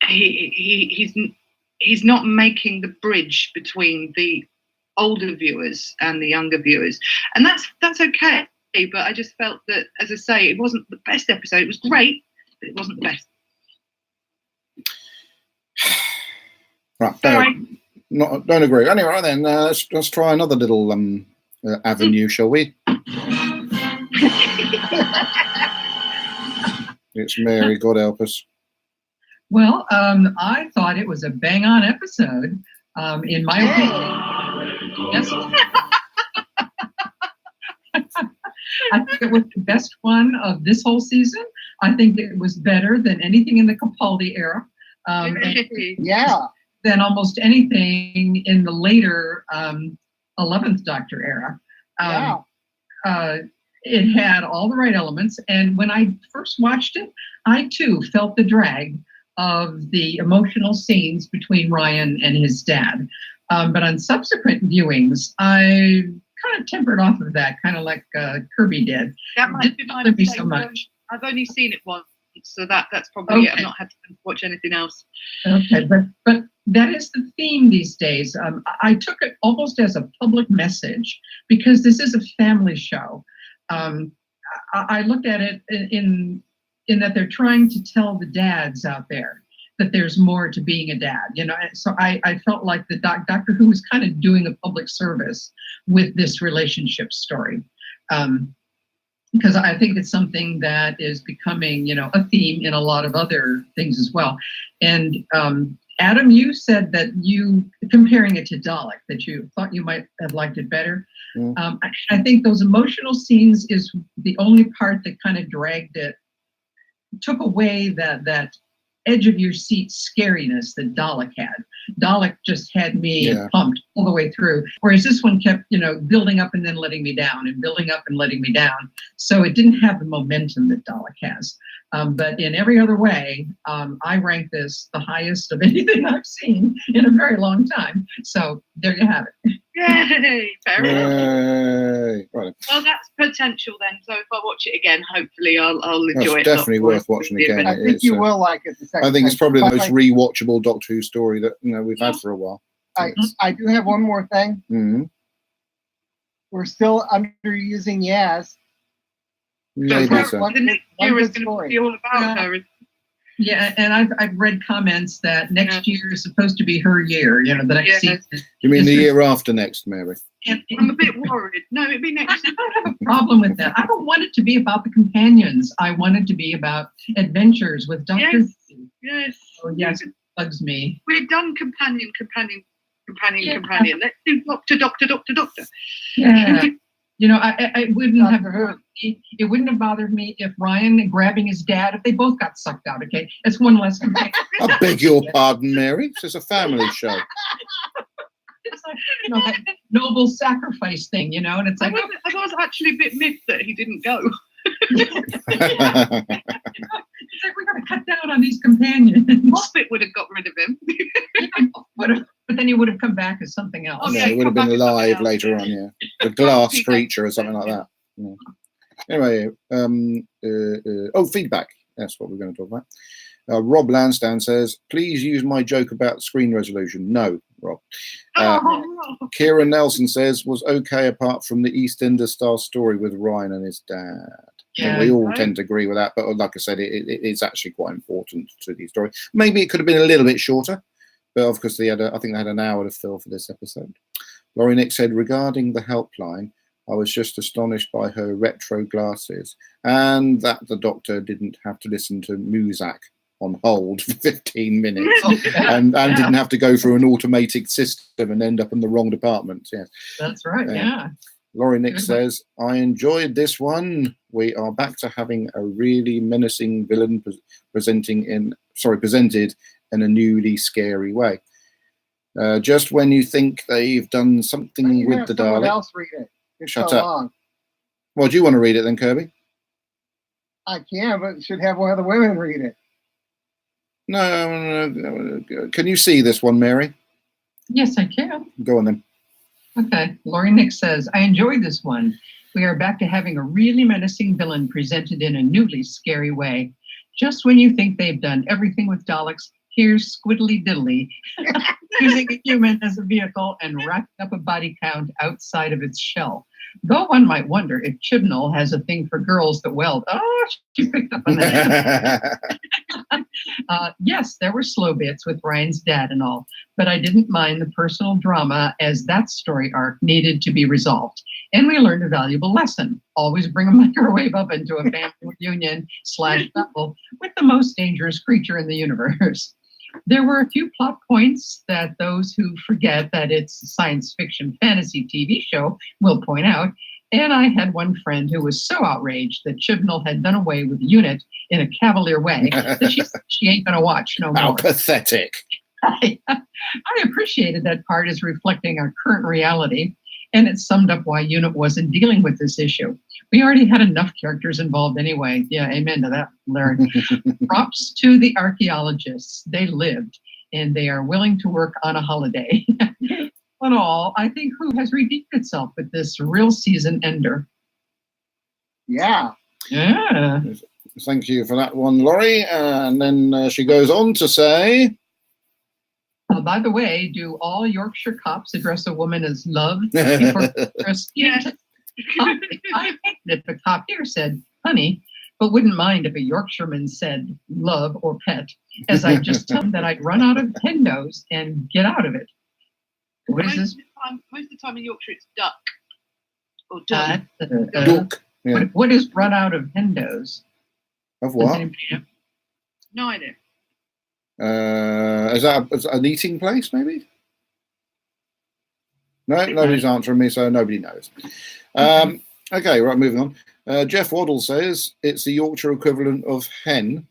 he's not making the bridge between the older viewers and the younger viewers, and that's okay. But I just felt that, as I say, it wasn't the best episode. It was great, but it wasn't the best. Right, don't agree. Anyway, then let's try another little avenue, shall we? It's Mary, God help us. Well, I thought it was a bang-on episode, in my opinion. Yes. I think it was the best one of this whole season. I think it was better than anything in the Capaldi era. Than almost anything in the later 11th Doctor era. It had all the right elements. And when I first watched it, I too felt the drag of the emotional scenes between Ryan and his dad. But on subsequent viewings, I kind of tempered off of that, kind of like Kirby did. That might be my mistake. So much. I've only seen it once, so that's probably it. I've not had to watch anything else. Okay, but that is the theme these days. I took it almost as a public message because this is a family show. I looked at it in that they're trying to tell the dads out there that there's more to being a dad. So I felt like the Doctor Who was kind of doing a public service with this relationship story. because I think it's something that is becoming, a theme in a lot of other things as well. And Adam, you said that you, comparing it to Dalek, that you thought you might have liked it better. Mm. I think those emotional scenes is the only part that kind of dragged it, took away that edge of your seat scariness that Dalek had. Dalek just had me pumped all the way through, whereas this one kept, building up and then letting me down and building up and letting me down. So it didn't have the momentum that Dalek has. But in every other way, I rank this the highest of anything I've seen in a very long time. So there you have it. Yay! Fair enough. Yay. Right. Well, that's potential then. So if I watch it again, hopefully I'll enjoy it. It's definitely worth watching again. I think you will like it the second I think it's probably the time. most rewatchable Doctor Who story that we've had for a while. I do have one more thing. Mm-hmm. We're still underusing Yaz. Maybe so. The next year is going to be all about her. Yeah, and I've read comments that next year is supposed to be her year. The next season. You mean the year after next, Mary? I'm a bit worried. No, it'd be next year. I don't have a problem with that. I don't want it to be about the companions. I want it to be about adventures with Doctor. Yes. Oh, yes, it bugs me. We've done companion. Let's do Doctor. Yeah. I wouldn't have. It wouldn't have bothered me if Ryan grabbing his dad, if they both got sucked out. Okay, it's one less companion. I beg your pardon, Mary. This is a family show. It's like, that noble sacrifice thing, and it's like I was actually a bit miffed that he didn't go. it's like we got to cut down on these companions. Moffat would have got rid of him. But then he would have come back as something else. Oh, Yeah, he would have been alive later on. Yeah, the glass creature or something like that. Yeah. Anyway, feedback. That's what we're going to talk about. Rob Lansdowne says, please use my joke about screen resolution. No, Rob. Kieran Nelson says, was okay apart from the EastEnders style story with Ryan and his dad. Yeah, we all tend to agree with that, but like I said, it's actually quite important to the story. Maybe it could have been a little bit shorter, but of course I think they had an hour to fill for this episode. Laurie Nick said, regarding the helpline, I was just astonished by her retro glasses and that the Doctor didn't have to listen to Muzak on hold for 15 minutes and didn't have to go through an automated system and end up in the wrong department. Yes, that's right. Yeah. Laurie Nick says, I enjoyed this one. We are back to having a really menacing villain presented in a newly scary way. Just when you think they've done something with the Dalek. Else read it. It's Shut so up. Long. Well, do you want to read it then, Kirby? I can, but should have one of the women read it. No. Can you see this one, Mary? Yes, I can. Go on then. Okay. Laurie Nick says, I enjoyed this one. We are back to having a really menacing villain presented in a newly scary way. Just when you think they've done everything with Daleks, here's Squiddly Diddly, using a human as a vehicle and racking up a body count outside of its shell. Though one might wonder if Chibnall has a thing for girls that weld. Oh, she picked up on that. Yes, there were slow bits with Ryan's dad and all, but I didn't mind the personal drama as that story arc needed to be resolved. And we learned a valuable lesson. Always bring a microwave oven to a family reunion / battle with the most dangerous creature in the universe. There were a few plot points that those who forget that it's a science fiction fantasy TV show will point out. And I had one friend who was so outraged that Chibnall had done away with the unit in a cavalier way that she ain't going to watch no more. How pathetic. I appreciated that part as reflecting our current reality, and it summed up why UNIT wasn't dealing with this issue. We already had enough characters involved anyway. Yeah, amen to that, Larry. Props to the archaeologists. They lived, and they are willing to work on a holiday. In all, I think Who has redeemed itself with this real season ender. Yeah. Yeah. Thank you for that one, Laurie. And then she goes on to say... by the way, do all Yorkshire cops address a woman as love? Yes. I think that the cop here said, honey, but wouldn't mind if a Yorkshireman said love or pet, as I just told him that I'd run out of Hendos and get out of it. What is this? Most of the time in Yorkshire, it's duck. Or duck. Duck. Yeah. What is run out of Hendo's? Of Does what? anybody know? No idea. Is that an eating place, maybe? No, nobody's answering me, so nobody knows. Okay, right, moving on. Jeff Waddle says it's the Yorkshire equivalent of hen.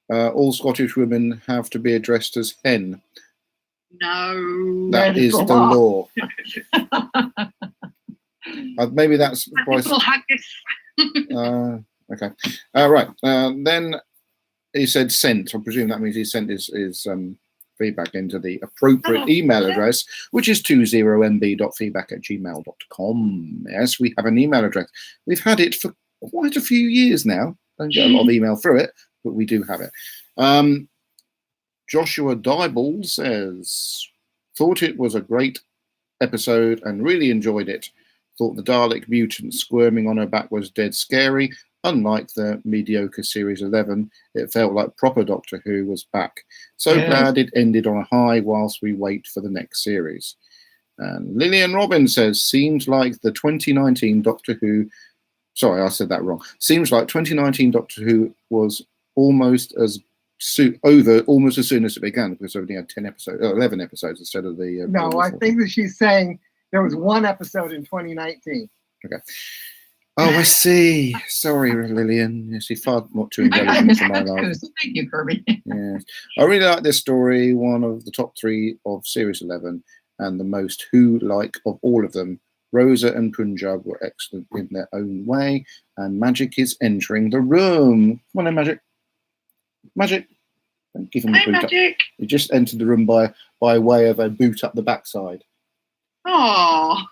All Scottish women have to be addressed as hen. No. That is the law. Maybe that's People haggis. okay. Right. Then he said sent. I presume that means he sent his feedback into the appropriate email address, which is 20mb.feedback@gmail.com. Yes, we have an email address. We've had it for quite a few years now. Don't get a lot of email through it, but we do have it. Joshua Dyball says, thought it was a great episode and really enjoyed it. Thought the Dalek mutant squirming on her back was dead scary. Unlike the mediocre Series 11, it felt like proper Doctor Who was back. So glad it ended on a high whilst we wait for the next series. And Lillian Robin says, seems like the 2019 Doctor Who... Sorry, I said that wrong. Seems like 2019 Doctor Who was almost as soon as it began, because it only had 11 episodes instead of the... no, I think that she's saying there was one episode in 2019. Okay. Oh, I see. Sorry, Lillian. You see, far not too intelligent for my life. Thank you, Kirby. Yes. I really like this story, one of the top 3 of Series 11, and the most Who-like of all of them. Rosa and Punjab were excellent in their own way, and Magic is entering the room. Come on then, Magic. Magic. Don't give him the Hey, boot Magic. up. He just entered the room by way of a boot up the backside. Oh.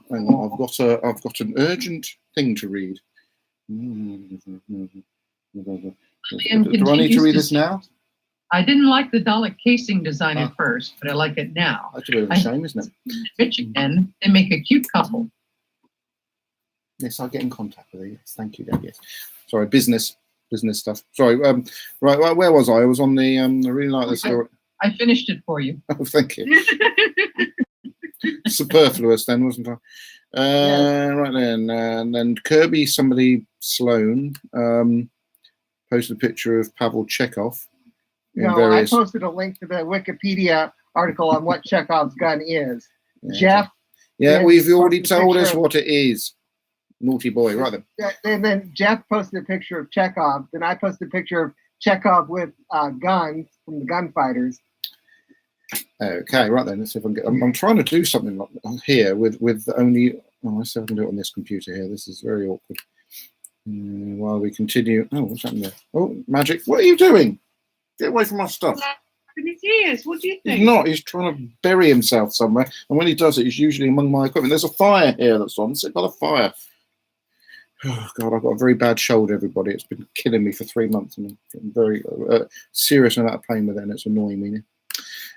Hang on, I've got an urgent thing to read. Do I need to read this now? I didn't like the Dalek casing design at first, but I like it now. That's a bit of a shame, isn't it? Mitch again, they make a cute couple. Yes, I'll get in contact with you. Yes, thank you. Yes. Sorry, business stuff. Sorry. Right. Where was I? I was on the. I really like the story. I finished it for you. Oh, thank you. Superfluous then, wasn't I? Right then, and then Kirby Sloan posted a picture of Pavel Chekhov. No, I posted a link to the Wikipedia article on what Chekhov's gun is. Yeah. Jeff. Yeah, we've already told us what it is. Naughty boy, right then. And then Jeff posted a picture of Chekhov. Then I posted a picture of Chekhov with guns from the Gunfighters. Okay, right then. Let's see if I can get. I'm trying to do something here with only. Oh, let's see if I can do it on this computer here. This is very awkward. While we continue. Oh, what's happening there? Oh, Magic! What are you doing? Get away from my stuff. In his ears. What do you think? He's not. He's trying to bury himself somewhere, and when he does it, he's usually among my equipment. There's a fire here that's on. Sit by the fire. Oh God, I've got a very bad shoulder. Everybody, it's been killing me for 3 months, and I'm very serious amount of pain with it, and it's annoying me.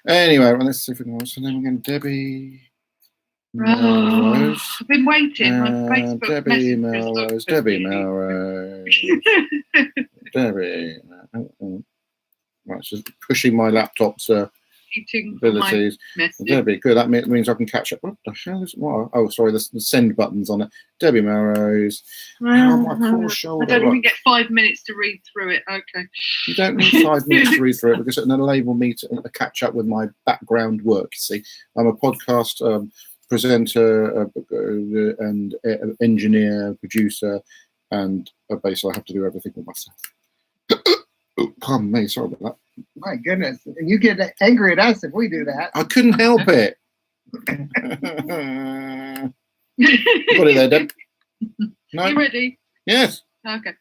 Anyway, let's see if we can. What's her name again? Debbie Melrose. I've been waiting. My Facebook Debbie messages Melrose. look Debbie busy. Melrose. Debbie. Right, just pushing my laptop's Eating my abilities. message. Debbie, good. That means I can catch up. What the hell is what? Oh, sorry, the send button's on it. Debbie Melrose. Oh, my poor shoulder. I don't Right. even get 5 minutes to read through it. Okay. You don't need 5 minutes to read through it because it'll enable me to catch up with my background work. You see, I'm a podcast presenter and engineer, producer, and basically I have to do everything with myself. Oh, pardon me, sorry about that. My goodness. And you get angry at us if we do that. I couldn't help it. Got it there, Deb. No? You ready? Yes. Okay.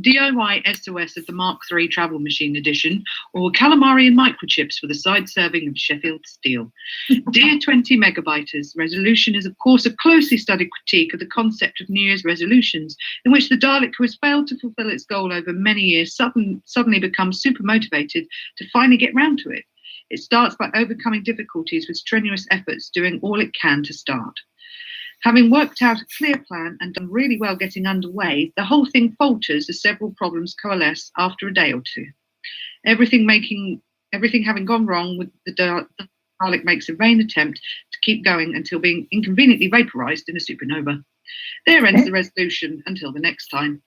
DIY SOS of the Mark III Travel Machine Edition, or calamari and microchips for the side serving of Sheffield steel. Dear 20 megabyters, resolution is of course a closely studied critique of the concept of New Year's resolutions, in which the Dalek who has failed to fulfill its goal over many years suddenly becomes super motivated to finally get round to it. It starts by overcoming difficulties with strenuous efforts, doing all it can to start. Having worked out a clear plan and done really well getting underway, the whole thing falters as several problems coalesce after a day or two. Everything having gone wrong with the Dalek makes a vain attempt to keep going until being inconveniently vaporized in a supernova. There ends the resolution until the next time.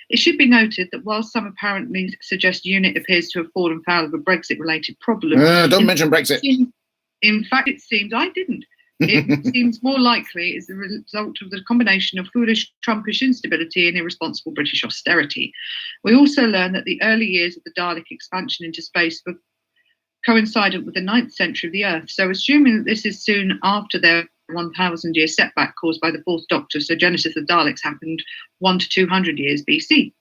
It should be noted that while some apparently suggest UNIT appears to have fallen foul of a Brexit-related problem, don't mention Brexit. In fact, it seems I didn't. It seems more likely is the result of the combination of foolish Trumpish instability and irresponsible British austerity. We also learn that the early years of the Dalek expansion into space were coincident with the 9th century of the Earth. So assuming that this is soon after their 1,000-year setback caused by the Fourth Doctor, so Genesis of Daleks happened 100 to 200 years BC.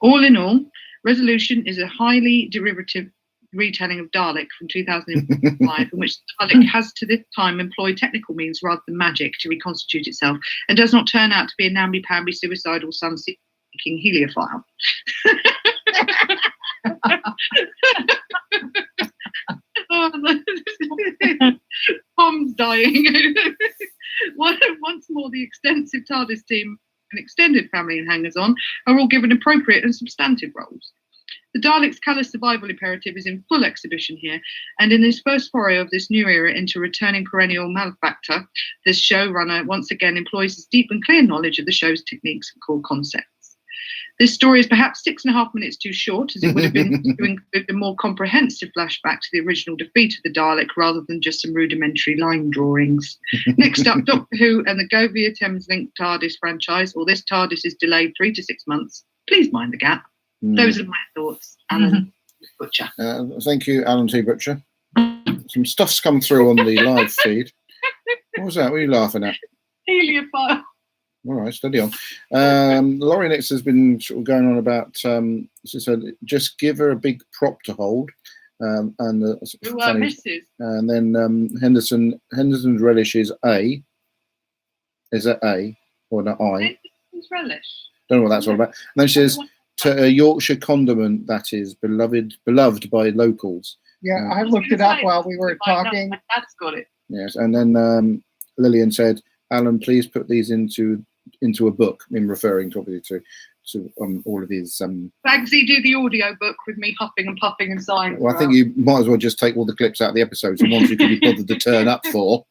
All in all, Resolution is a highly derivative retelling of Dalek from 2005, in which Dalek has to this time employed technical means rather than magic to reconstitute itself, and does not turn out to be a namby-pamby suicidal sun-seeking heliophile. Tom's dying. Once more, the extensive TARDIS team and extended family and hangers-on are all given appropriate and substantive roles. The Daleks' callous survival imperative is in full exhibition here, and in this first foray of this new era into returning perennial malefactor, this showrunner once again employs his deep and clear knowledge of the show's techniques and core concepts. This story is perhaps 6.5 minutes too short, as it would have been to include a more comprehensive flashback to the original defeat of the Dalek rather than just some rudimentary line drawings. Next up, Doctor Who and the Govia Thameslink TARDIS franchise, or this TARDIS is delayed 3 to 6 months. Please mind the gap. Those are my thoughts, Alan Butcher. Thank you, Alan T. Butcher. Some stuff's come through on the live feed. What was that? What are you laughing at? Heliophile. All right, steady on. Laurie Nix has been sort of going on about, she said, just give her a big prop to hold. And Mrs. And then Henderson's relish is A. Is that A or not I? Henderson's relish. Don't know what that's all about. And then she says, to a Yorkshire condiment that is beloved by locals. Yeah, I looked it up while we were talking. My dad's got it. Yes, and then Lillian said, Alan, please put these into a book, in referring to obviously to all of his. Bagsy, do the audio book with me huffing and puffing and sighing. Well, I think you might as well just take all the clips out of the episodes, and ones you can be bothered to turn up for.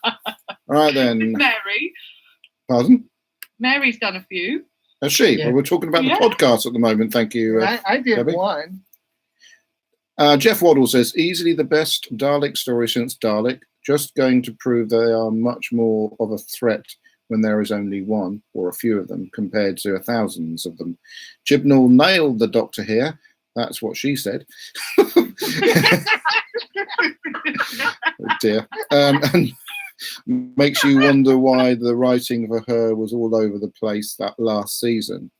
All right then. Mary. Pardon? Mary's done a few. Has she? Yeah. Well, we're talking about the podcast at the moment. Thank you. I did Debbie. one. Jeff Waddle says, easily the best Dalek story since Dalek. Just going to prove they are much more of a threat when there is only one or a few of them compared to thousands of them. Chibnall nailed the Doctor here. That's what she said. Oh dear. And makes you wonder why the writing for her was all over the place that last season.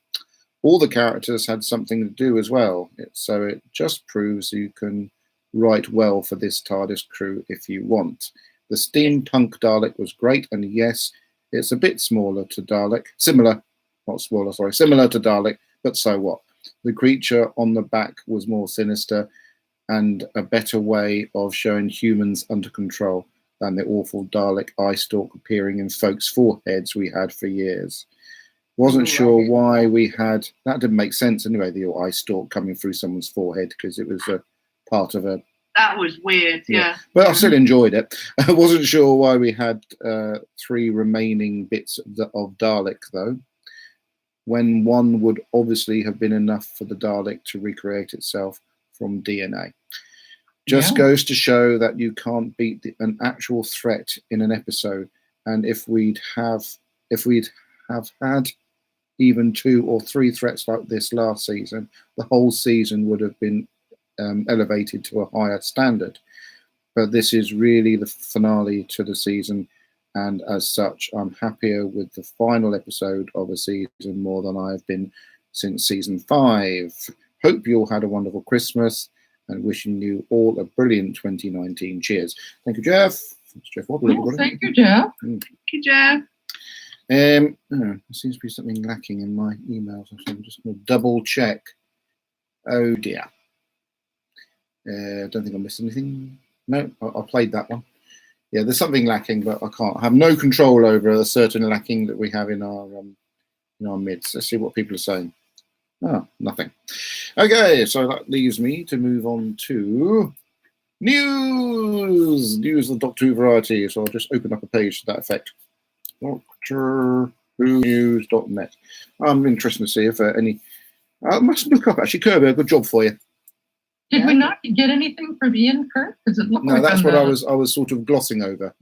All the characters had something to do as well. So it just proves you can write well for this TARDIS crew if you want. The steampunk Dalek was great, and yes, it's a bit similar to Dalek, but so what? The creature on the back was more sinister and a better way of showing humans under control than the awful Dalek eye stalk appearing in folks' foreheads we had for years. Wasn't sure why we had, that didn't make sense anyway, the eye stalk coming through someone's forehead, because it was a part of a. That was weird, yeah. But I still enjoyed it. I wasn't sure why we had 3 remaining bits of Dalek, though, when one would obviously have been enough for the Dalek to recreate itself from DNA. Just goes to show that you can't beat an actual threat in an episode. And if we'd have had even 2 or 3 threats like this last season, the whole season would have been elevated to a higher standard. But this is really the finale to the season, and as such, I'm happier with the final episode of a season more than I've been since season 5. Hope you all had a wonderful Christmas, and wishing you all a brilliant 2019. Cheers. Thank you, Jeff. It's Jeff Waddle, everybody. Thank you, Jeff. Thank you, Jeff. There seems to be something lacking in my emails, so I'm just going to double check. Oh dear. Don't think I missed anything. No, I played that one. Yeah, there's something lacking, but I can't. I have no control over a certain lacking that we have in our midst. Let's see what people are saying. Oh, nothing. Okay, so that leaves me to move on to News of Doctor Who variety. So I'll just open up a page to that effect. DoctorWhoNews.net. I'm interested to see if any. I must look up actually. Kirby, good job for you. Did we not get anything from Ian Kirk? Because it looked No, like that's on what the- I was sort of glossing over.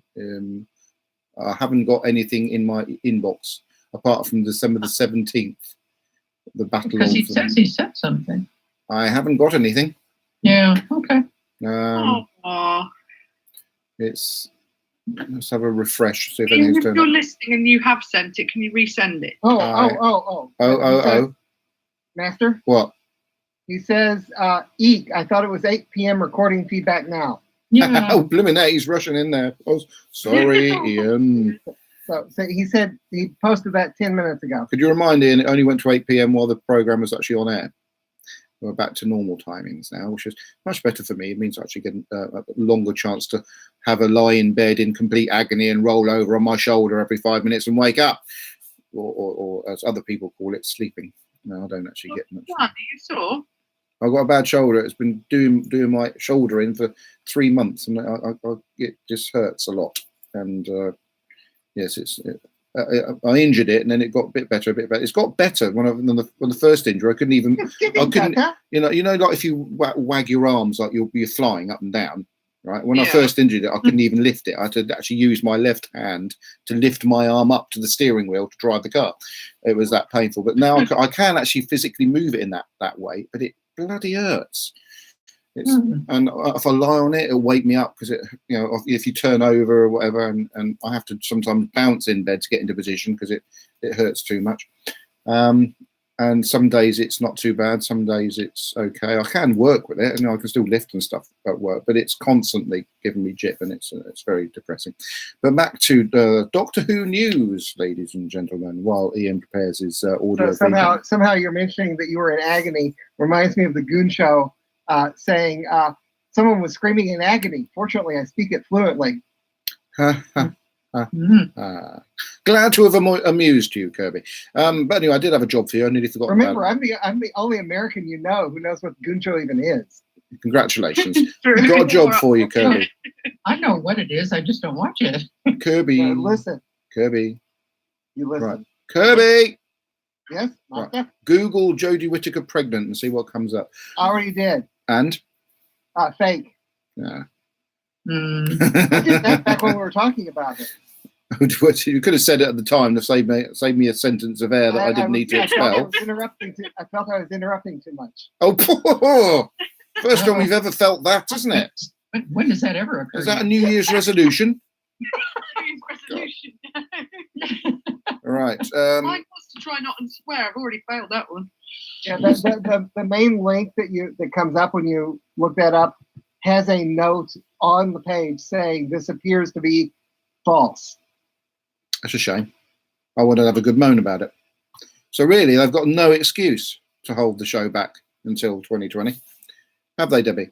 I haven't got anything in my inbox apart from December the 17th. The battle Because he of. says he said something. I haven't got anything. Yeah. Okay. Aw. Let's have a refresh. See if Even anything's if turned you're up. listening and you have sent it, can you resend it? Oh. Master, What? he says, eek, I thought it was 8 p.m. recording feedback now. Yeah. Oh, blimmin' heck, he's rushing in there. Oh, sorry, Ian. So he said he posted that 10 minutes ago. Could you remind Ian it only went to 8 p.m. while the programme was actually on air? We're back to normal timings now, which is much better for me. It means actually getting a longer chance to have a lie in bed in complete agony and roll over on my shoulder every 5 minutes and wake up. Or as other people call it, sleeping. No, I don't actually get much. Are you sure? I've got a bad shoulder. It's been doing my shoulder in for 3 months, and it just hurts a lot. And yes, I injured it, and then it got a bit better. It's got better when the first injury. I couldn't even. You know, like if you wag your arms like you're flying up and down. Right. When I first injured it, I couldn't even lift it. I had to actually use my left hand to lift my arm up to the steering wheel to drive the car. It was that painful. But now I can actually physically move it in that way. But it bloody hurts. And if I lie on it, it'll wake me up because if you turn over or whatever, and I have to sometimes bounce in bed to get into position because it hurts too much. And some days it's not too bad. Some days it's okay. I can work with it, and I can still lift and stuff at work, but it's constantly giving me jip, and it's very depressing. But back to Doctor Who news, ladies and gentlemen, while Ian prepares his audio. So somehow you're mentioning that you were in agony reminds me of the Goon Show saying someone was screaming in agony. Fortunately, I speak it fluently. Glad to have amused you, Kirby. But anyway, I did have a job for you. I nearly forgot. Remember, I'm the only American you know who knows what the Goon Show even is. Congratulations. Got a job for you, Kirby. I know what it is. I just don't watch it. Kirby. Listen. Kirby. You listen. Right. Kirby. Yes? Right. Google Jodie Whittaker pregnant and see what comes up. Already did. And? Fake. Yeah. I did that back when we were talking about it. You could have said it at the time to save me a sentence of air that I didn't need to expel. I felt I was interrupting too much. Oh, first time we've ever felt that, isn't it? When does that ever occur? Is that a New Year's resolution? Resolution. All right. Mine was to try not and swear. I've already failed that one. Yeah, the main link that comes up when you look that up has a note on the page saying this appears to be false. That's a shame. I wanted to have a good moan about it. So really, they've got no excuse to hold the show back until 2020. Have they, Debbie?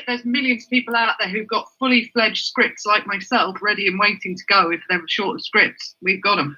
There's millions of people out there who've got fully fledged scripts like myself ready and waiting to go if they're short of scripts. We've got them.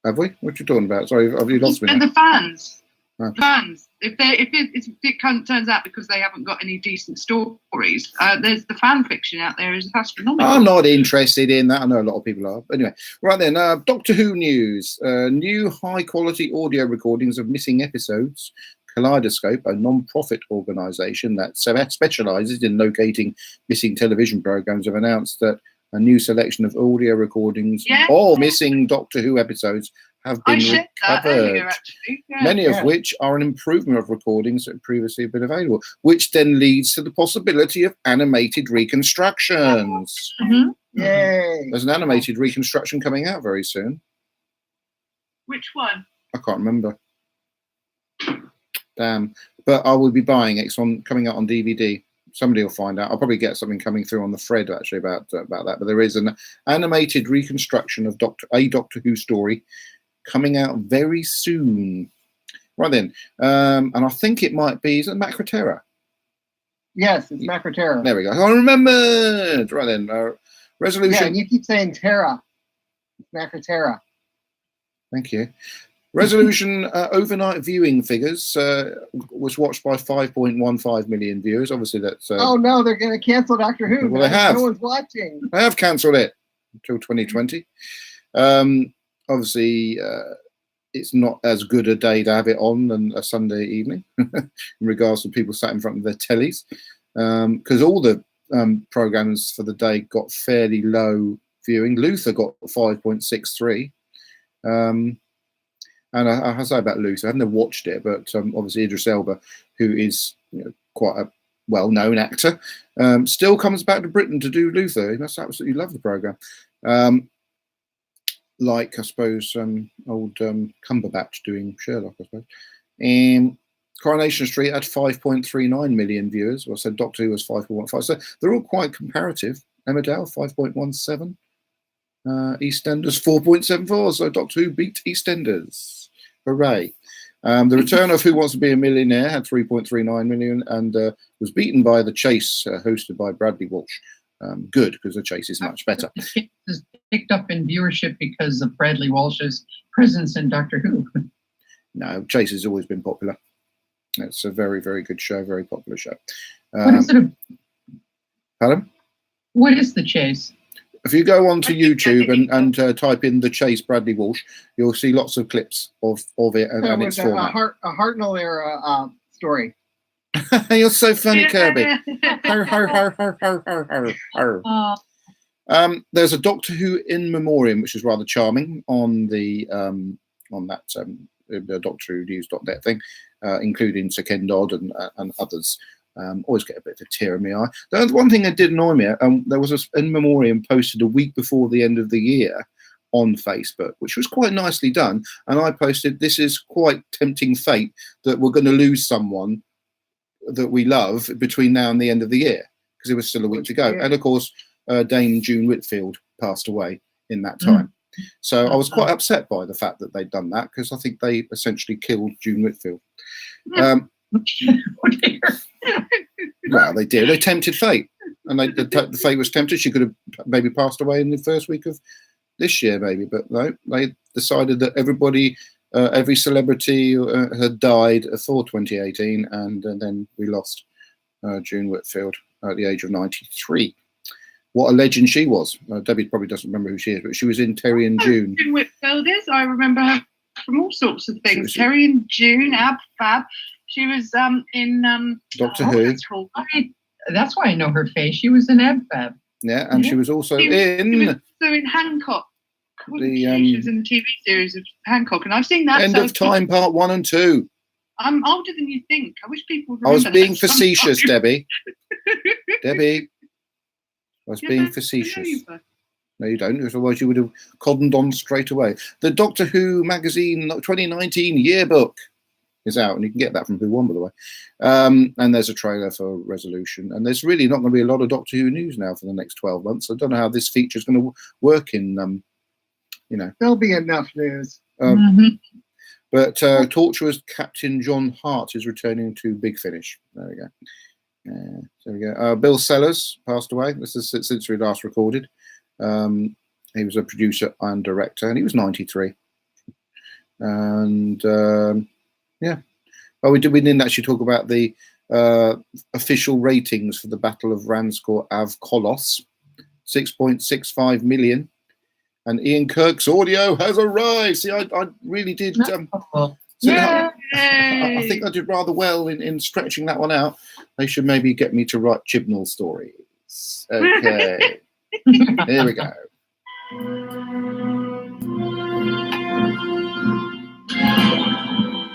Have we? What are you talking about? Sorry, have you lost me? And the fans. Oh. Fans. If it turns out because they haven't got any decent stories, there's the fan fiction out there is astronomical. I'm not interested in that. I know a lot of people are. But anyway, right then, Doctor Who news. New high-quality audio recordings of missing episodes. Kaleidoscope, a non-profit organisation that specialises in locating missing television programmes, have announced that a new selection of audio recordings of missing Doctor Who episodes have been recovered. Many of which are an improvement of recordings that previously have been available, which then leads to the possibility of animated reconstructions. Yay! There's an animated reconstruction coming out very soon. Which one? I can't remember. Damn. But I will be buying it. It's coming out on DVD. Somebody will find out. I'll probably get something coming through on the thread actually about that. But there is an animated reconstruction of Doctor Who story coming out very soon. Right then, and I think it might be. Is it Macroterra? Yes, it's Macroterra. There we go. I remembered. Right then, resolution. Yeah, and you keep saying Terra. It's Macroterra. Thank you. Resolution overnight viewing figures was watched by 5.15 million viewers. Obviously, that's. Oh no, they're going to cancel Doctor Who. Well, they have. No one's watching. They have cancelled it until 2020. Obviously, it's not as good a day to have it on than a Sunday evening, in regards to people sat in front of their tellies, because all the programs for the day got fairly low viewing. Luther got 5.63. And I say about Luther, I haven't watched it, but obviously Idris Elba, who is quite a well-known actor, still comes back to Britain to do Luther. He must absolutely love the programme. Like, I suppose, old Cumberbatch doing Sherlock, I suppose. Coronation Street had 5.39 million viewers. Well, I said Doctor Who was 5.15. So they're all quite comparative. Emmerdale, 5.17. EastEnders, 4.74. So Doctor Who beat EastEnders. Hooray. The return of Who Wants to Be a Millionaire had 3.39 million and was beaten by The Chase, hosted by Bradley Walsh. Good, because The Chase is much better. It's picked up in viewership because of Bradley Walsh's presence in Doctor Who. No, Chase has always been popular. It's a very, very good show, very popular show. What is it? Pardon? What is The Chase? If you go onto YouTube and type in The Chase Bradley Walsh, you'll see lots of clips of it and its format. A Hartnell era story. You're so funny, Kirby. Ho, ho, ho, ho, ho, ho, ho, ho. There's a Doctor Who in memoriam, which is rather charming on the on that Doctor Who News.net thing, including Sir Ken Dodd and others. Always get a bit of a tear in my eye. The one thing that did annoy me, there was an in memoriam posted a week before the end of the year on Facebook, which was quite nicely done. And I posted, "This is quite tempting fate that we're going to lose someone that we love between now and the end of the year," because it was still a week to go. Yeah. And of course, Dame June Whitfield passed away in that time. So I was quite upset by the fact that they'd done that, because I think they essentially killed June Whitfield. Well, they did. They tempted fate, and the fate was tempted. She could have maybe passed away in the first week of this year, maybe, but no. They decided that every celebrity had died for 2018, and then we lost June Whitfield at the age of 93. What a legend she was. Debbie probably doesn't remember who she is, but she was in Terry and June. June Whitfield is. I remember her from all sorts of things. Terry and June, Ab Fab. She was in Doctor Who. That's why I know her face. She was in Ab Fab. Yeah, and she was also in Hancock. She was in the TV series of Hancock, and I've seen that. End of Time Part 1 and 2. I'm older than you think. I wish people would I was remember being that facetious, sometime. Debbie. Debbie. I was being facetious. No, you don't, because otherwise you would have cottoned on straight away. The Doctor Who magazine 2019 yearbook is out, and you can get that from Who Won, by the way. And there's a trailer for Resolution, and there's really not going to be a lot of Doctor Who news now for the next 12 months. I don't know how this feature is going to work in, There'll be enough news. But Torturer's Captain John Hart is returning to Big Finish. There we go. There we go. Bill Sellers passed away. This is since we last recorded. He was a producer and director, and he was 93. And yeah, we didn't actually talk about the official ratings for the Battle of Ranskoor Av Kolos, 6.65 million. And Ian Kirk's audio has arrived. See, I really did. Yeah. I think I did rather well in stretching that one out. They should maybe get me to write Chibnall stories. Okay. Here we go.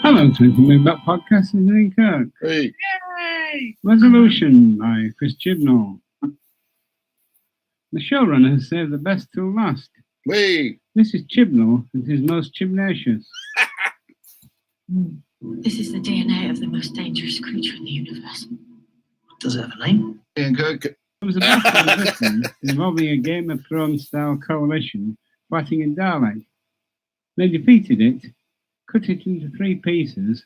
Hello, Twenty Move Back Podcast. It's Ian Kirk. Hey. Yay! Resolution by Chris Chibnall. The showrunner has saved the best till last. Hey. This is Chibnall at his most chibnacious. This is the DNA of the most dangerous creature in the universe. Does it have a name? Ian Kirk. It was a battle in Britain involving a Game of Thrones style coalition fighting in Dalek. They defeated it, cut it into 3 pieces,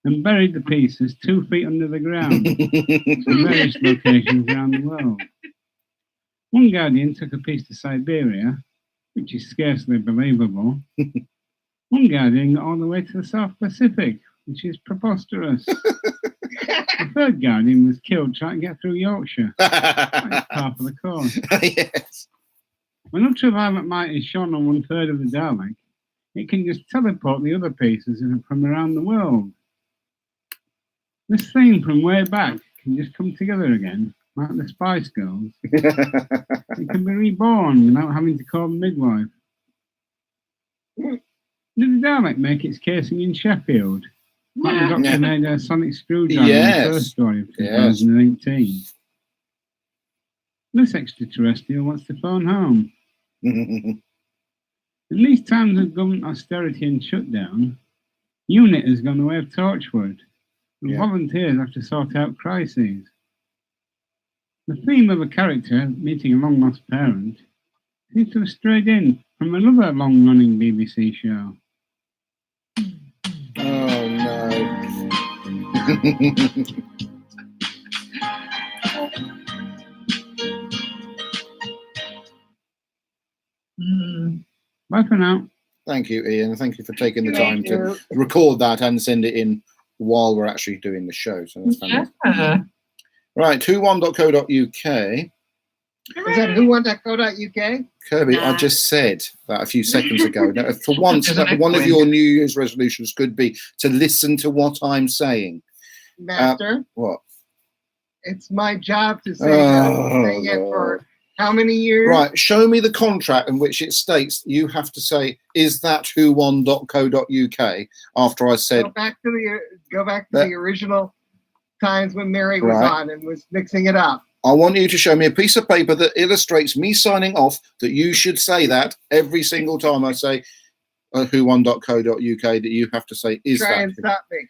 and buried the pieces 2 feet under the ground in various locations around the world. One Guardian took a piece to Siberia, which is scarcely believable. One Guardian got all the way to the South Pacific, which is preposterous. The third Guardian was killed trying to get through Yorkshire. That's half of the course. Yes. When ultraviolet light is shone on 1/3 of the Dalek, it can just teleport the other pieces from around the world. This thing from way back can just come together again, like the Spice Girls. It can be reborn without having to call a midwife. Did the Dalek make its casing in Sheffield? Like the Doctor made a sonic screwdriver in the first story of 2018. This extraterrestrial wants to phone home. In these times of government austerity and shutdown, UNIT has gone the way of Torchwood, and volunteers have to sort out crises. The theme of a character meeting a long-lost parent seems to have strayed in from another long-running BBC show. Oh no. Bye for now. Thank you, Ian. Thank you for taking the time to record that and send it in while we're actually doing the show. So that's fantastic. Right, whowon.co.uk. Is that whowon.co.uk? Kirby, I just said that a few seconds ago. Now, for once, one of your New Year's resolutions could be to listen to what I'm saying. Master, What? it's my job to say that. I've been saying it for how many years? Right, show me the contract in which it states you have to say, is that whowon.co.uk after I said... Go back to the original times when Mary was on and was mixing it up. I want you to show me a piece of paper that illustrates me signing off that you should say that every single time I say whowon.co.uk that you have to say, is Try that... and stop me.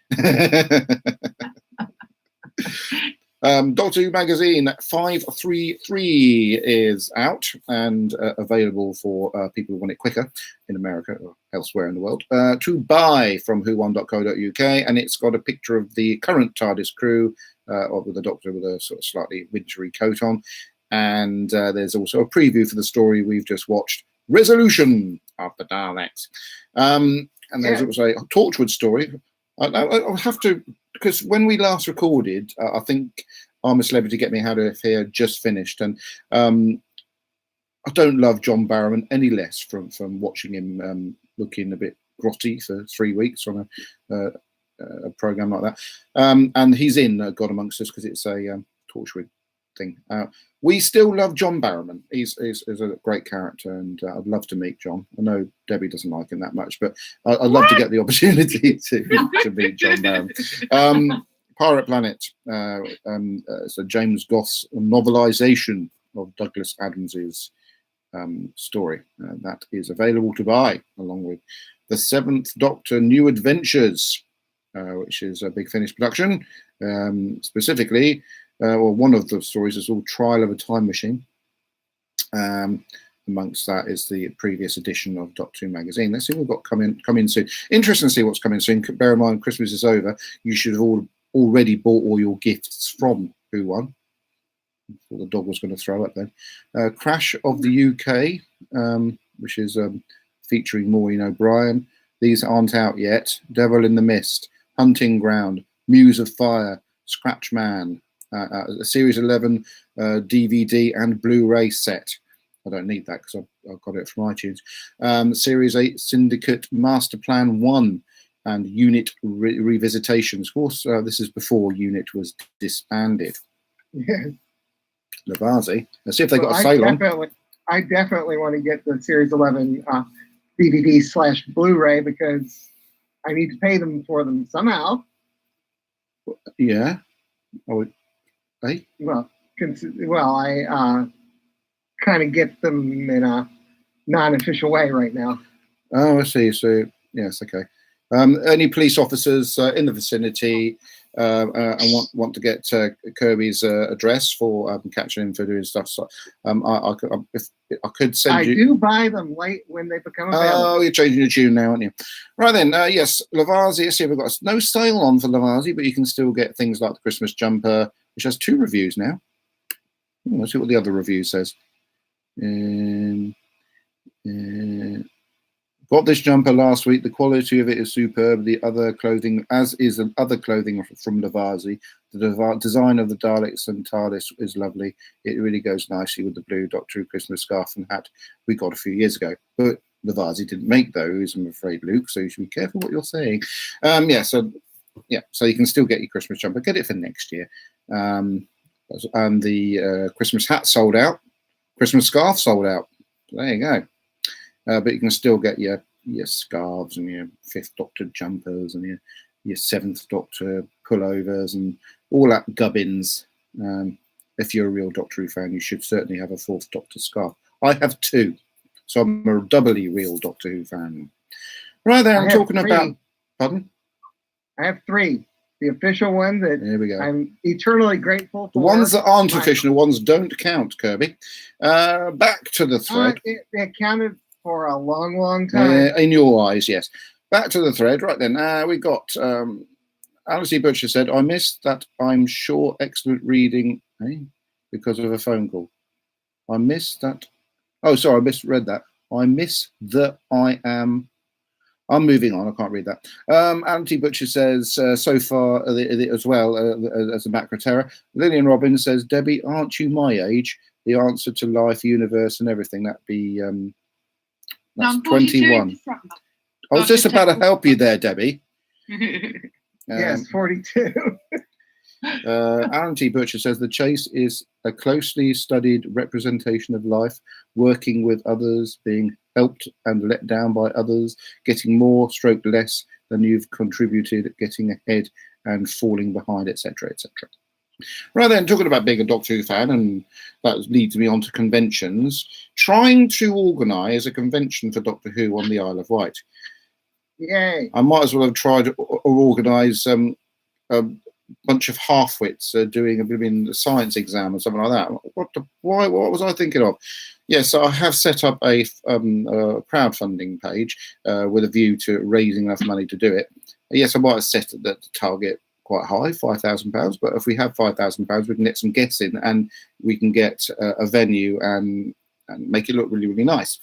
Doctor Who Magazine 533 is out and available for people who want it quicker in America or elsewhere in the world to buy from whowon.co.uk, and it's got a picture of the current TARDIS crew with the Doctor with a sort of slightly wintry coat on, and there's also a preview for the story we've just watched, Resolution of the Daleks, and there's also a Torchwood story. I'll have to, because when we last recorded, I think I'm a Celebrity, Get Me Out of Here just finished, and I don't love John Barrowman any less from watching him looking a bit grotty for 3 weeks on a program like that, and he's in God Amongst Us because it's a Torchwood thing. We still love John Barrowman. He's a great character, and I'd love to meet John. I know Debbie doesn't like him that much, but I'd love to get the opportunity to meet John Barrowman. Pirate Planet, it's a James Goss novelisation of Douglas Adams's story. That is available to buy, along with The Seventh Doctor New Adventures, which is a Big Finish production. Specifically, one of the stories is called Trial of a Time Machine. Amongst that is the previous edition of Doctor Who Magazine. Let's see what we've got coming soon. Interesting to see what's coming soon. Bear in mind, Christmas is over. You should have already bought all your gifts from Who Won. Before the dog was going to throw up then. Crash of the UK, which is featuring Maureen O'Brien. These aren't out yet. Devil in the Mist, Hunting Ground, Muse of Fire, Scratch Man, a Series 11 DVD and Blu-ray set. I don't need that because I've got it from iTunes. Series 8 Syndicate Master Plan 1 and Unit Revisitations. Of course, this is before Unit was disbanded. Yes. Navazi. Let's see if they got a sale on. I definitely want to get the Series 11 DVD/Blu-ray because I need to pay them for them somehow. Yeah. Oh, hey? Well, I kind of get them in a non-official way right now. Oh, I see. So, yes, okay. Any police officers in the vicinity and want to get Kirby's address for catching him for doing stuff. So, if I could send you. I do buy them late when they become available. Oh, you're changing your tune now, aren't you? Right then, yes, Lavazi. Let's see if we've got no sale on for Lavazi, but you can still get things like the Christmas jumper, which has 2 reviews now. Let's see what the other review says. Got this jumper last week. The quality of it is superb. The other clothing, as is the other clothing from Lavazi. The design of the Daleks and TARDIS is lovely. It really goes nicely with the blue Doctor Who Christmas scarf and hat we got a few years ago. But Lavazi didn't make those, I'm afraid, Luke. So you should be careful what you're saying. So you can still get your Christmas jumper. Get it for next year. And the Christmas hat sold out. Christmas scarf sold out. There you go. But you can still get your scarves and your 5th Doctor jumpers and your 7th Doctor pullovers and all that gubbins. If you're a real Doctor Who fan, you should certainly have a 4th Doctor scarf. I have 2, so I'm a doubly real Doctor Who fan. Right there, I'm talking about. Pardon? I have 3. The official one that there we go. I'm eternally grateful for. The ones that aren't official, the ones don't count, Kirby. Back to the thread. They counted for a long, long time. In your eyes, yes. Back to the thread. Right then, we got Alice E. Butcher said, I missed that I'm sure excellent reading because of a phone call. I missed that. Oh, sorry, I misread that. I miss the I am. I'm moving on. I can't read that. Alan T. Butcher says, so far as well as a macro terror. Lillian Robbins says, Debbie, aren't you my age? The answer to life, universe, and everything. That'd be that's 21. I was just about to help you there, Debbie. Yes, 42. Alan T. Butcher says the chase is a closely studied representation of life, working with others, being helped and let down by others, getting more stroke less than you've contributed, getting ahead and falling behind, etc., etc. Right then, talking about being a Doctor Who fan, and that leads me on to conventions. Trying to organise a convention for Doctor Who on the Isle of Wight. Yay! I might as well have tried or organise a bunch of half-wits doing a science exam or something like that. What was I thinking of? Yes, I have set up a crowdfunding page with a view to raising enough money to do it. Yes, I might have set the target quite high, £5,000. But if we have £5,000, we can get some guests in, and we can get a venue and make it look really, really nice.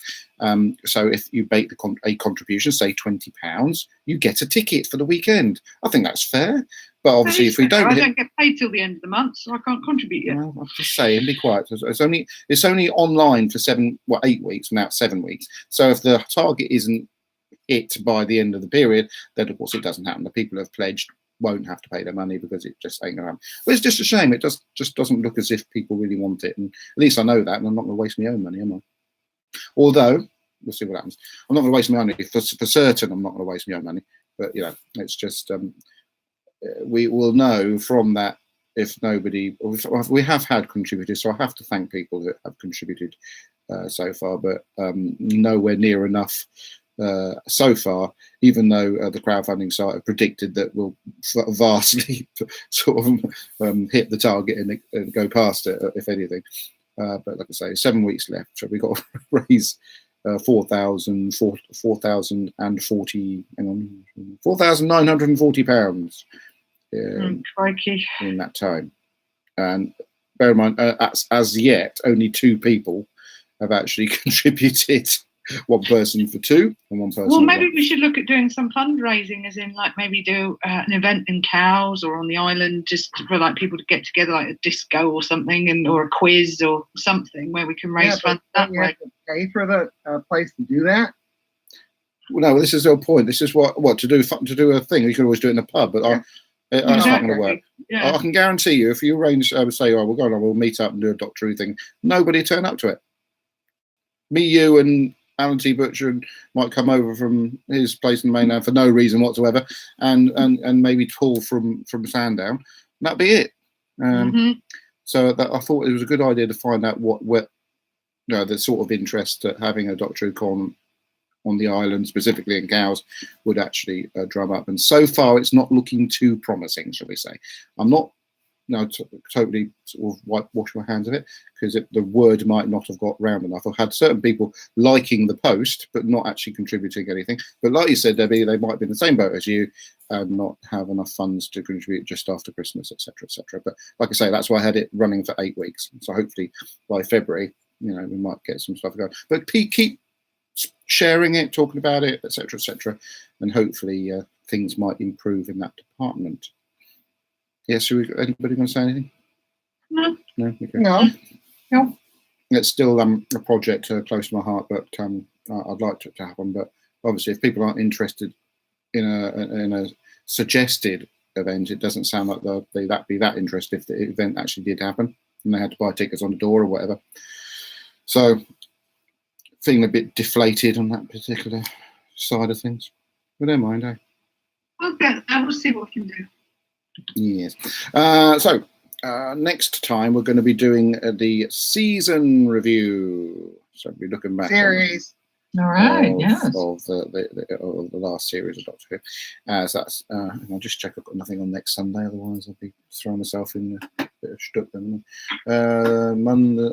So if you make a contribution, say £20, you get a ticket for the weekend. I think that's fair. But obviously, if we don't, I don't get paid till the end of the month, so I can't contribute yet. Well, I'm just saying, be quiet. It's only online for 8 weeks, now 7 weeks. So if the target isn't hit by the end of the period, then of course it doesn't happen. The people who have pledged won't have to pay their money because it just ain't going to happen. But it's just a shame. It just doesn't look as if people really want it. And at least I know that, and I'm not going to waste my own money, am I? Although, we'll see what happens. I'm not going to waste my money. For certain, I'm not going to waste my own money. But, it's just... we will know from that if nobody. We have had contributors, so I have to thank people that have contributed so far, but nowhere near enough so far. Even though the crowdfunding site have predicted that we'll vastly sort of hit the target and go past it, if anything. But like I say, 7 weeks left, so we've got to raise. 4,940 £4,940 in that time. And bear in mind, as yet, only 2 people have actually contributed. One person for 2 and one person. Well, maybe we should look at doing some fundraising, as in like maybe do an event in Cowes or on the island, just for like people to get together, like a disco or something, or a quiz or something where we can raise funds that way. Have to pay for the place to do that. Well, no, this is the point. This is what to do a thing. You can always do it in a pub, but that's not going to work. Yeah. I can guarantee you, if you arrange, say, oh, we'll meet up and do a Doctor Who thing, nobody turn up to it. Me, you, and Alan T. Butcher might come over from his place in the mainland for no reason whatsoever, and maybe Paul from Sandown. That'd be it. So I thought it was a good idea to find out what the sort of interest that having a Doctor Who con on the island, specifically in Cowes, would actually drum up. And so far, it's not looking too promising, shall we say. I'm not totally sort of wash my hands of it, because the word might not have got round enough. I've had certain people liking the post, but not actually contributing anything. But like you said, Debbie, they might be in the same boat as you and not have enough funds to contribute just after Christmas, etc., etc. But like I say, that's why I had it running for 8 weeks. So hopefully by February, we might get some stuff going. But keep sharing it, talking about it, etc., and hopefully things might improve in that department. Yes, anybody going to say anything? No. No. Okay. No. It's still a project close to my heart, but I'd like it to happen. But obviously, if people aren't interested in a suggested event, it doesn't sound like they'd be that interested if the event actually did happen and they had to buy tickets on the door or whatever. So, feeling a bit deflated on that particular side of things. But don't mind, eh? Okay, I will see what we can do. Yes. So, next time we're going to be doing the season review. So we'll be looking back Series. All right. of, Yes. of the last series of Doctor Who. So that's. And I'll just check I've got nothing on next Sunday. Otherwise, I'll be throwing myself in a bit of stuck then. Monday.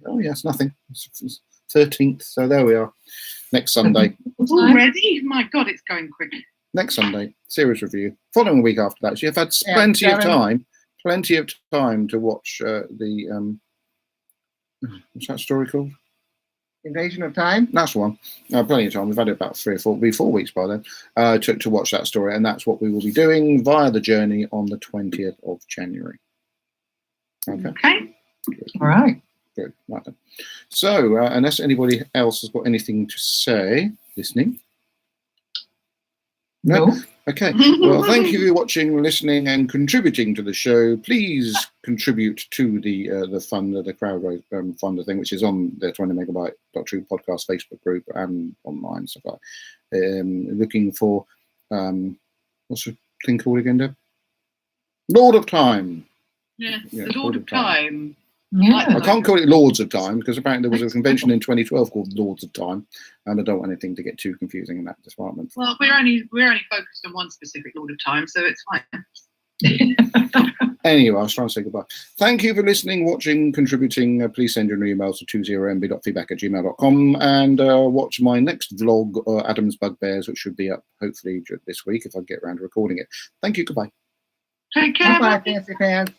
Oh yes, nothing. It's 13th. So there we are. Next Sunday. Already? My God, it's going quick. Next Sunday, series review. Following week after that, so you've had plenty of time to watch the what's that story called? Invasion of Time. That's one. Plenty of time. We've had it about 4 weeks by then to watch that story, and that's what we will be doing via the journey on the 20th of January. Okay. All right. Good. Right then. So, unless anybody else has got anything to say, listening. No. Okay. Well, thank you for watching, listening, and contributing to the show. Please contribute to the fund, the crowd funder thing, which is on the 20 Megabyte Doctor Who podcast Facebook group and online stuff like that. Looking for what's the thing called again, Deb? Lord of Time. Yeah, Yeah, the Lord of Time. Yeah. I can't call it Lords of Time because apparently there was a convention in 2012 called Lords of Time, and I don't want anything to get too confusing in that department. Well, we're only focused on one specific Lord of Time, so it's fine. Anyway, I was trying to say goodbye. Thank you for listening, watching, contributing. Please send your emails to 20mb.feedback@gmail.com and watch my next vlog, Adam's Bugbears, which should be up hopefully this week if I get around to recording it. Thank you. Goodbye. Take care. Bye, fancy fans.